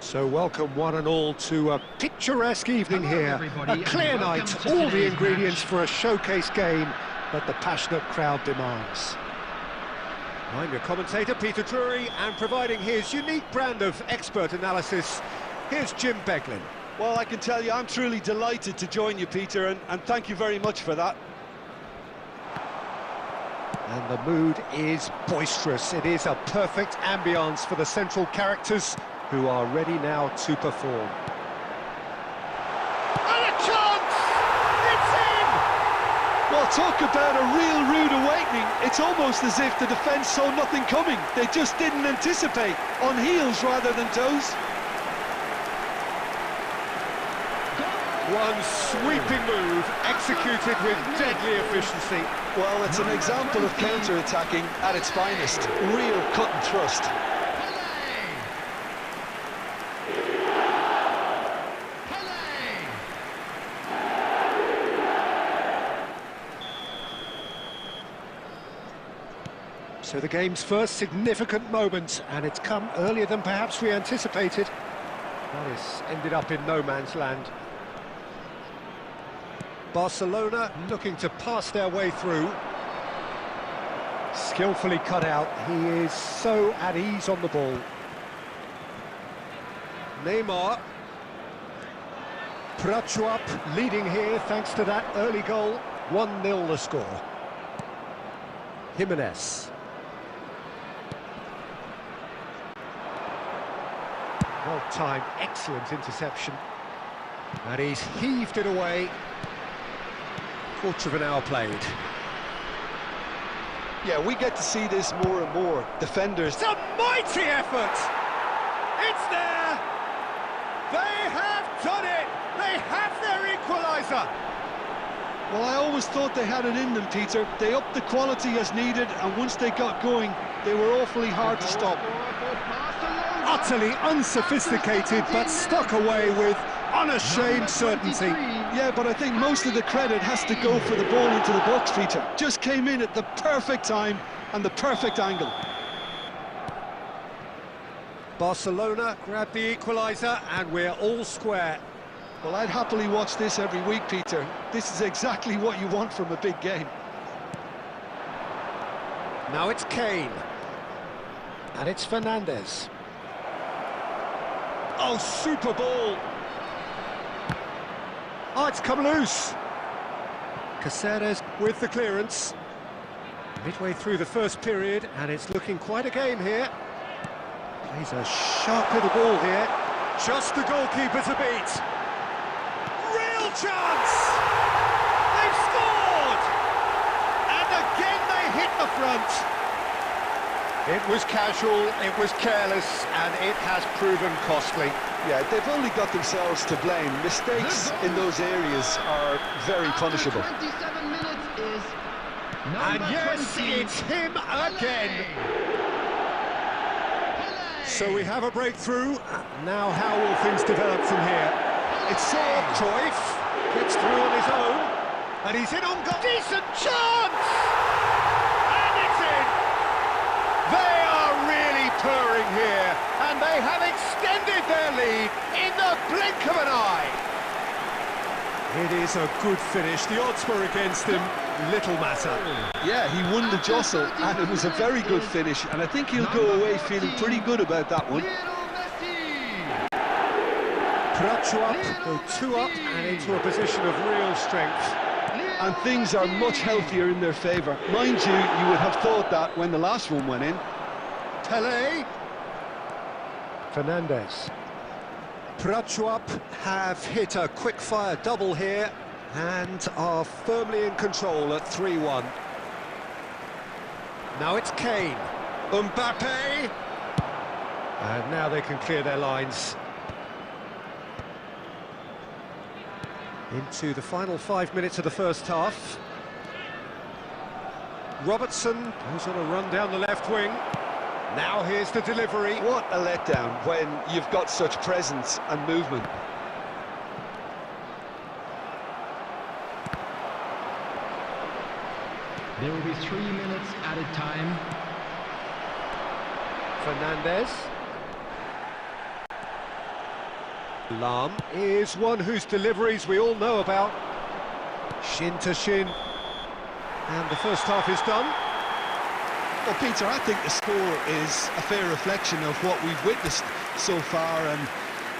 So welcome one and all to a picturesque evening here. A clear night, all the ingredients for a showcase game that the passionate crowd demands. I'm your commentator, Peter Drury, and providing his unique brand of expert analysis, here's Jim Beglin. Well, I can tell you I'm truly delighted to join you, Peter, and thank you very much for that. And the mood is boisterous. It is a perfect ambience for the central characters who are ready now to perform. And a chance! It's in! Well, talk about a real rude awakening. It's almost as if the defence saw nothing coming. They just didn't anticipate, on heels rather than toes. One sweeping move, executed with deadly efficiency. Well, it's an example of counter-attacking at its finest. Real cut and thrust. So the game's first significant moment, and it's come earlier than perhaps we anticipated. That has ended up in no man's land. Barcelona looking to pass their way through. Skillfully cut out. He is so at ease on the ball. Neymar. Prachuap leading here thanks to that early goal. 1-0 the score. Jimenez. Well-timed, excellent interception. And he's heaved it away. Quarter of an hour played. Yeah, we get to see this more and more. Defenders. It's a mighty effort! It's there! They have done it! They have their equaliser! Well, I always thought they had it in them, Peter. They upped the quality as needed, and once they got going, they were awfully hard to stop. Utterly unsophisticated, but stuck away with unashamed certainty. Yeah, but I think most of the credit has to go for the ball into the box, Peter. Just came in at the perfect time and the perfect angle. Barcelona grabbed the equaliser, and we're all square. Well, I'd happily watch this every week, Peter. This is exactly what you want from a big game. Now it's Kane. And it's Fernandes. Oh, super ball! Oh, it's come loose! Caceres with the clearance. Midway through the first period, and it's looking quite a game here. Plays a sharp little ball here. Just the goalkeeper to beat. Real chance! They've scored! And again they hit the front. It was casual, it was careless, and it has proven costly. Yeah, they've only got themselves to blame. Mistakes in those areas are very punishable. 27 minutes is And yes, 20. it's him again. So we have a breakthrough. Now how will things develop from here? It's Saw Cruyff, gets through on his own, and he's in on goal. Decent chance! And it's in! They are really purring here, and they have extended their lead in the blink of an eye. It is a good finish. The odds were against him. Little matter. Yeah, he won the jostle, and it was a very good finish, and I think he'll go away feeling pretty good about that one. Prachuap go 2 up and into a position of real strength. And things are much healthier in their favour. Mind you, you would have thought that when the last one went in. Pele. Fernandes. Prachuap have hit a quick-fire double here and are firmly in control at 3-1. Now it's Kane. Mbappe. And now they can clear their lines. Into the final 5 minutes of the first half. Robertson goes on a run down the left wing. Now here's the delivery. What a letdown when you've got such presence and movement. There will be 3 minutes added time. Fernandes. Lam is one whose deliveries we all know about. Shin to shin. And the first half is done. Well, Peter, I think the score is a fair reflection of what we've witnessed so far, and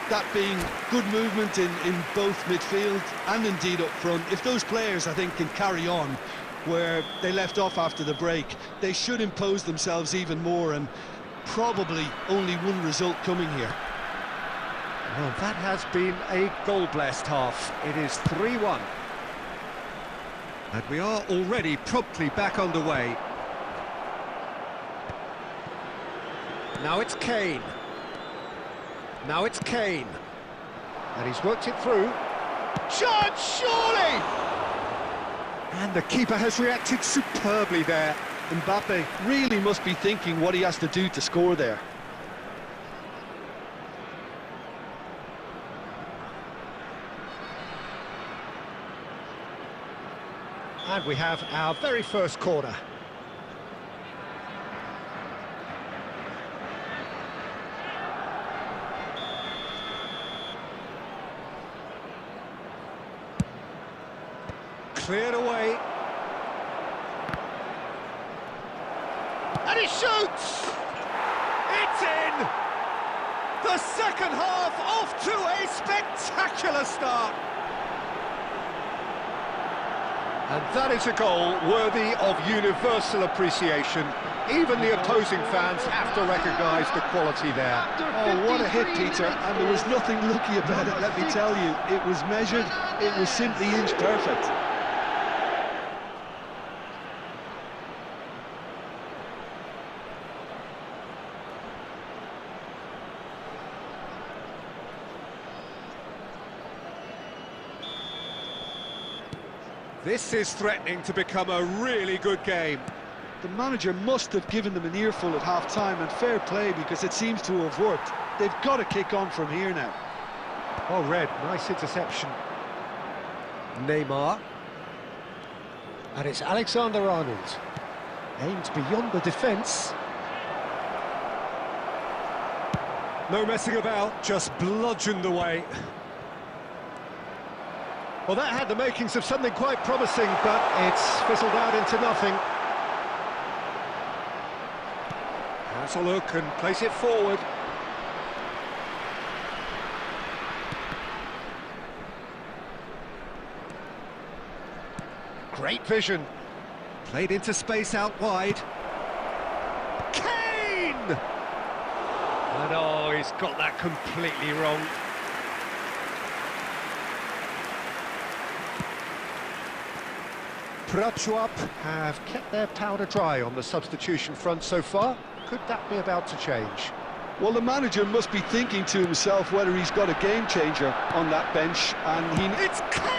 that being good movement in both midfield and indeed up front. If those players, I think, can carry on where they left off after the break, they should impose themselves even more, and probably only one result coming here. Well, that has been a goal-blessed half. It is 3-1. And we are already promptly back underway. Now it's Kane. Now it's Kane. And he's worked it through. Chance, surely! And the keeper has reacted superbly there. Mbappe really must be thinking what he has to do to score there. And we have our very first corner. Cleared away. And he shoots! It's in! The second half off to a spectacular start. And that is a goal worthy of universal appreciation. Even the opposing fans have to recognise the quality there. Oh, what a hit, Peter, and there was nothing lucky about it, let me tell you. It was measured, it was simply inch perfect. This is threatening to become a really good game. The manager must have given them an earful at half-time, and fair play, because it seems to have worked. They've got to kick on from here now. Oh, Red, nice interception. Neymar. And it's Alexander-Arnold. Aimed beyond the defence. No messing about, just bludgeoned away. Well, that had the makings of something quite promising, but it's fizzled out into nothing. Has a look and place it forward. Great vision. Played into space out wide. Kane! And oh, he's got that completely wrong. Prachuap have kept their powder dry on the substitution front so far. Could that be about to change? Well, the manager must be thinking to himself whether he's got a game changer on that bench, and he... It's Kane!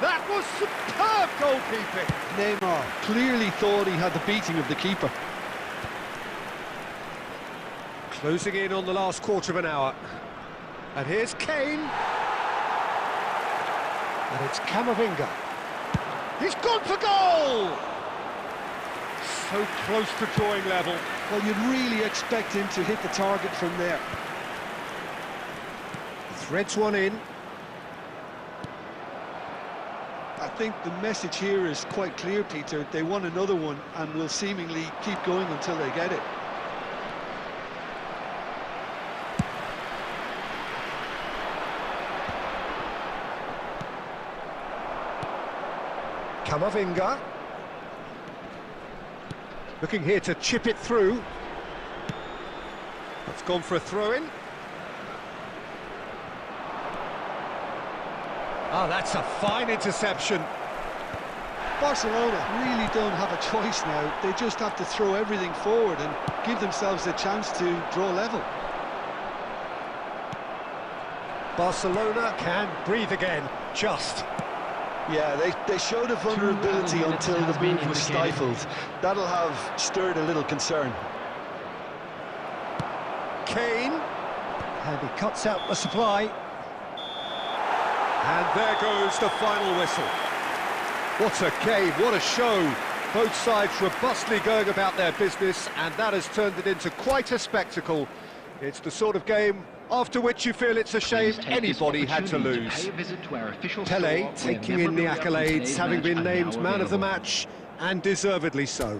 That was superb goalkeeping. Neymar clearly thought he had the beating of the keeper. Closing in on the last quarter of an hour. And here's Kane. And it's Camavinga. He's gone for goal! So close to drawing level. Well, you'd really expect him to hit the target from there. Threads one in. I think the message here is quite clear, Peter. They want another one and will seemingly keep going until they get it. Camavinga. Looking here to chip it through. It's gone for a throw-in. Oh, that's a fine interception. Barcelona really don't have a choice now. They just have to throw everything forward and give themselves a chance to draw level. Barcelona can breathe again, just. Yeah, they showed a vulnerability until the move was stifled. That'll have stirred a little concern. Kane. And he cuts out the supply. And there goes the final whistle. What a game, what a show. Both sides robustly going about their business, and that has turned it into quite a spectacle. It's the sort of game after which you feel it's a shame anybody had to lose. Pele taking in the accolades, having been named man of the match, and deservedly so.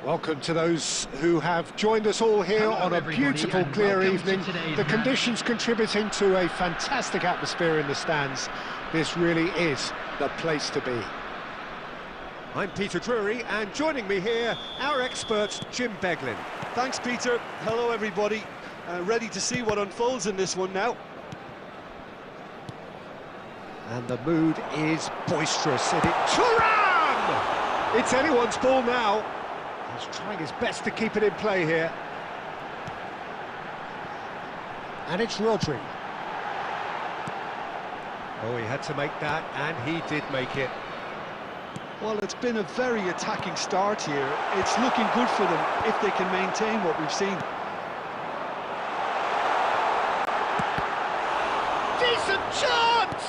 Welcome to those who have joined us all here on a beautiful, clear evening. The conditions contributing to a fantastic atmosphere in the stands. This really is the place to be. I'm Peter Drury, and joining me here, our expert, Jim Beglin. Thanks, Peter. Hello, everybody. Ready to see what unfolds in this one now. And the mood is boisterous. Thuram! It's anyone's ball now. He's trying his best to keep it in play here. And it's Rodri. Oh, he had to make that, and he did make it. Well, it's been a very attacking start here. It's looking good for them if they can maintain what we've seen. Decent chance!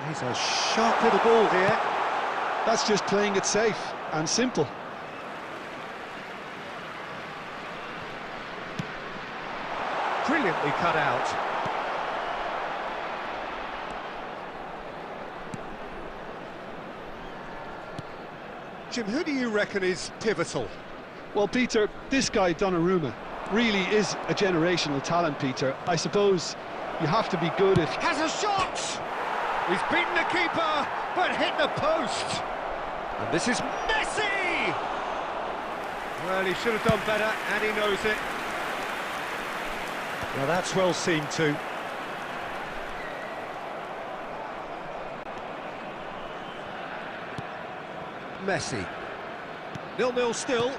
He's a sharp little ball here. That's just playing it safe and simple. Brilliantly cut out. Jim, who do you reckon is pivotal? Well, Peter, this guy, Donnarumma, really is a generational talent, Peter. I suppose you have to be good if... Has a shot! He's beaten the keeper, but hit the post. And this is Messi! Well, he should have done better, and he knows it. Well, that's well seen too. Messi. 0-0 still.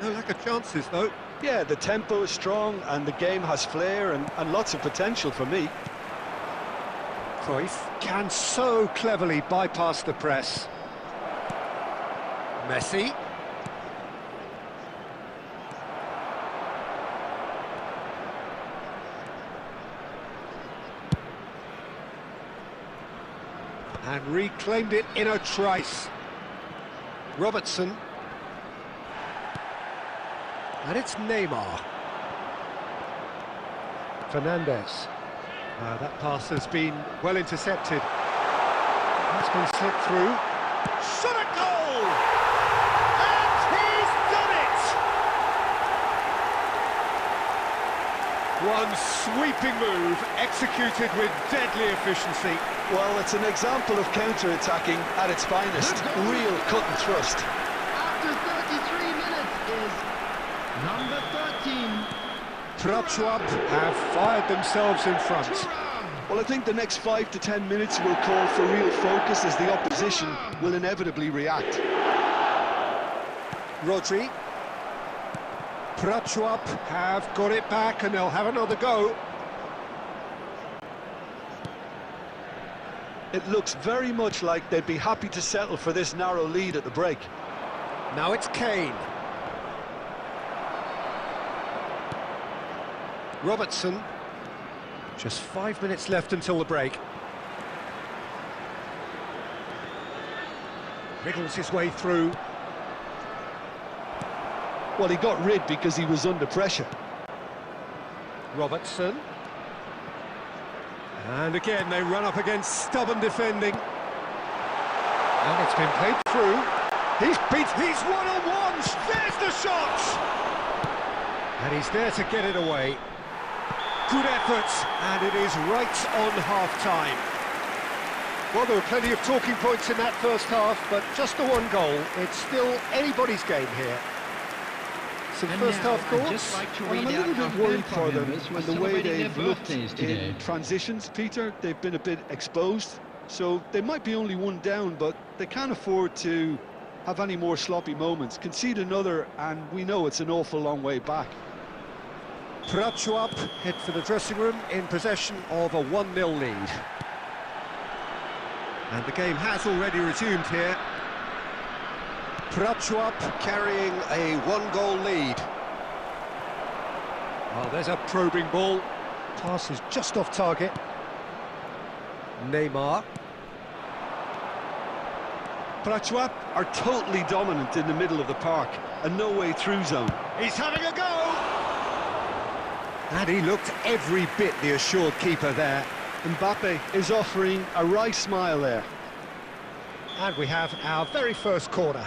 No lack of chances, though. Yeah, the tempo is strong, and the game has flair and lots of potential for me. Cruyff can so cleverly bypass the press. Messi. And reclaimed it in a trice. Robertson. And it's Neymar. Fernandez. That pass has been well intercepted. That's been slipped through. Shot at goal! And he's done it! One sweeping move, executed with deadly efficiency. Well, it's an example of counter-attacking at its finest. Real cut and thrust. After 33 minutes is number 13. Prachuap have fired themselves in front. Well, I think the next 5 to 10 minutes will call for real focus as the opposition will inevitably react. Rodri. Prachuap have got it back and they'll have another go. It looks very much like they'd be happy to settle for this narrow lead at the break. Now it's Kane. Robertson. Just 5 minutes left until the break. Wriggles his way through. Well, he got rid because he was under pressure. Robertson. And again, they run up against stubborn defending. And it's been played through. He's one-on-ones! There's the shot! And he's there to get it away. Good effort, and it is right on half-time. Well, there were plenty of talking points in that first half, but just the one goal. It's still anybody's game here. Some first half thoughts? Well, I'm a little bit worried for them and the way they've looked in transitions, Peter. They've been a bit exposed, so they might be only one down, but they can't afford to have any more sloppy moments. Concede another, and we know it's an awful long way back. Prachuap head for the dressing room in possession of a 1-0 lead. And the game has already resumed here. Prachuap carrying a 1-goal lead. Well, there's a probing ball. Pass is just off target. Neymar. Prachuap are totally dominant in the middle of the park, a no-way through zone. He's having a go! And he looked every bit the assured keeper there. Mbappe is offering a wry smile there. And we have our very first corner.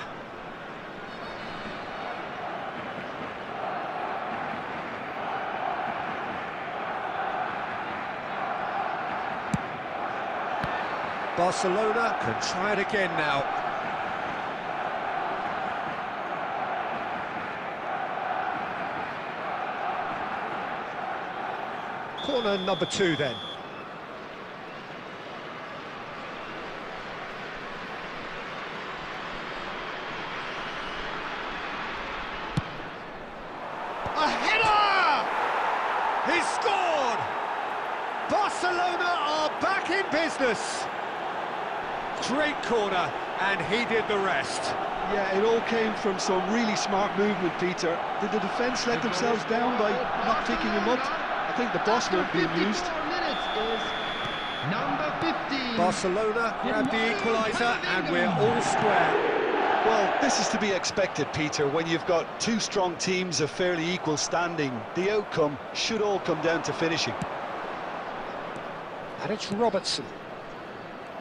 Barcelona can try it again now. Corner number 2 then. A header! He's scored! Barcelona are back in business. Great corner, and he did the rest. Yeah, it all came from some really smart movement, Peter. Did the defence let themselves down by not picking him up? I think the boss won't be amused. Number 15. Barcelona grabbed the equaliser, and we're all square. Well, this is to be expected, Peter. When you've got two strong teams of fairly equal standing, the outcome should all come down to finishing. And it's Robertson.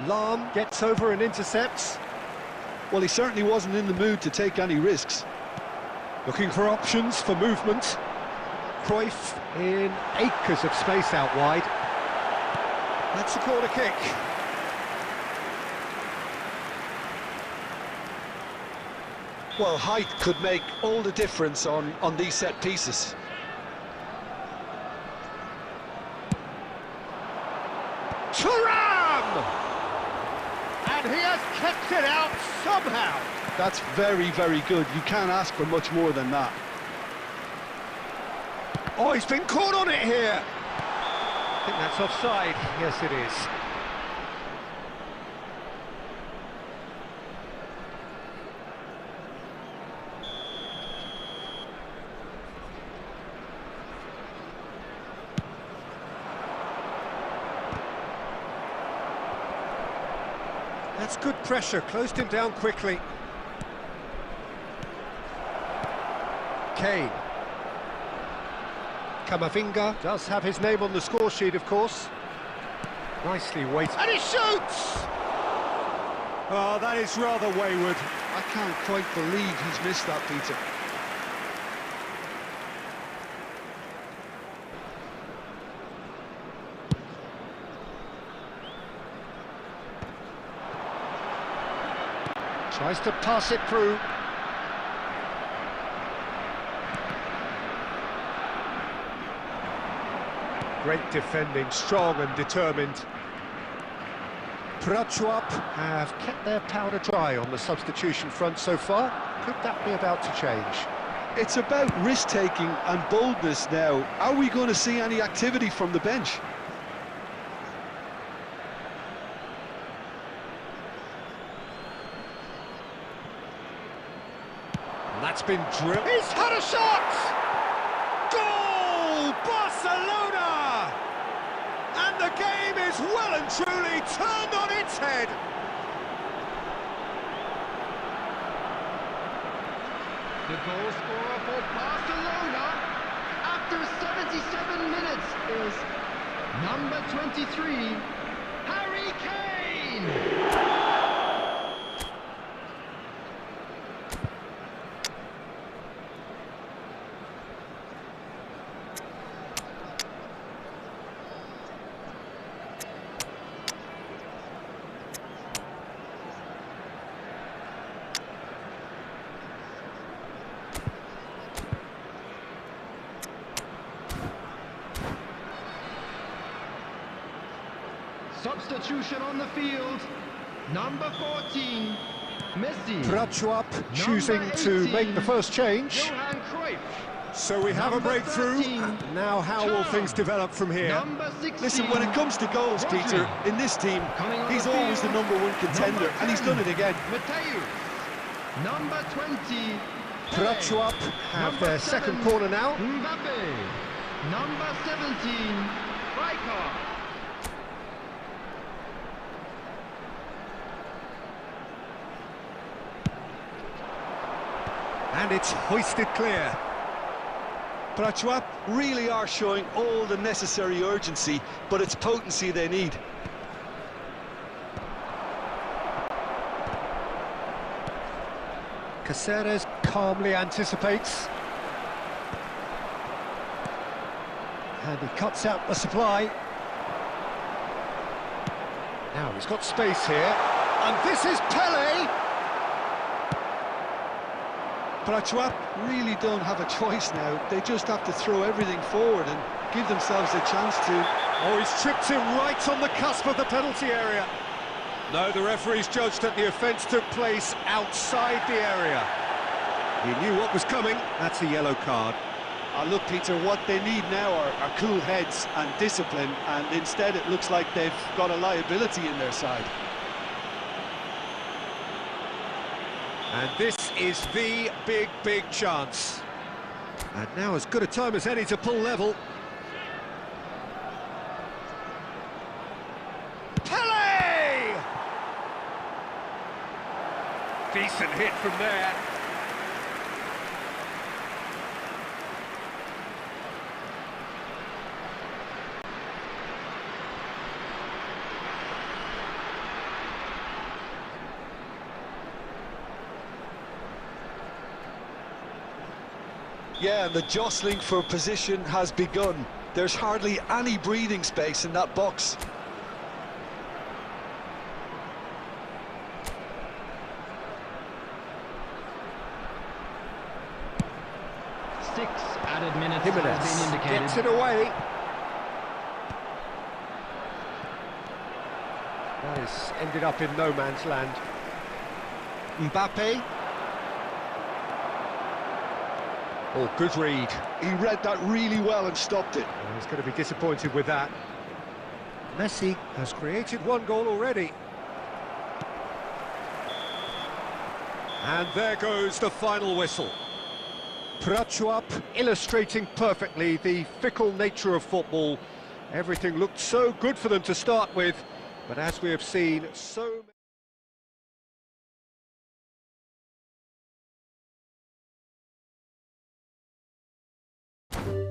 Lahm gets over and intercepts. Well, he certainly wasn't in the mood to take any risks. Looking for options for movement. Cruyff in acres of space out wide. That's a corner kick. Well, height could make all the difference on these set pieces. Thuram! And he has kept it out somehow. That's very, very good. You can't ask for much more than that. Oh, he's been caught on it here. I think that's offside. Yes, it is. That's good pressure, closed him down quickly. Kane. Camavinga does have his name on the score sheet, of course. Nicely weighted. And he shoots! Oh, that is rather wayward. I can't quite believe he's missed that, Peter. Tries to pass it through. Great defending, strong and determined. Prachuap have kept their powder dry on the substitution front so far. Could that be about to change? It's about risk-taking and boldness now. Are we going to see any activity from the bench? And that's been drilled. He's had a shot! Goal! Barcelona! And the game is well and truly turned on its head. The goal scorer for Barcelona after 77 minutes is number 23, Harry Kane! Substitution on the field, number 14, Messi. Prachuap choosing to make the first change. Johan Cruyff. So we have a breakthrough. 13, Now how will Charles. things develop from here? Number 16, Listen, when it comes to goals, Rodri. Peter, in this team, Coming on he's the always the field, #1 contender, number and he's 10, done it again. Mateus. Number 20, Prachuap have Number their 7, second corner now. Mbappe. Number 17, Rijkaard. And it's hoisted clear. Prachuap really are showing all the necessary urgency, but it's potency they need. Caceres calmly anticipates. And he cuts out the supply. Now he's got space here. And this is Pele! Prachuap really don't have a choice now. They just have to throw everything forward and give themselves a chance to. Oh, he's tripped him right on the cusp of the penalty area. No, the referee's judged that the offence took place outside the area. He knew what was coming. That's a yellow card. Look, Peter, what they need now are cool heads and discipline, and instead it looks like they've got a liability in their side. And this is the big chance. And now as good a time as any to pull level. Pele! Decent hit from there. Yeah, and the jostling for position has begun. There's hardly any breathing space in that box. Six added minutes have been Jimenez indicated. gets it away. That has ended up in no man's land. Mbappe. Oh, good read. He read that really well and stopped it. Oh, he's going to be disappointed with that. Messi has created one goal already. And there goes the final whistle. Prachuap illustrating perfectly the fickle nature of football. Everything looked so good for them to start with, but as we have seen, so it.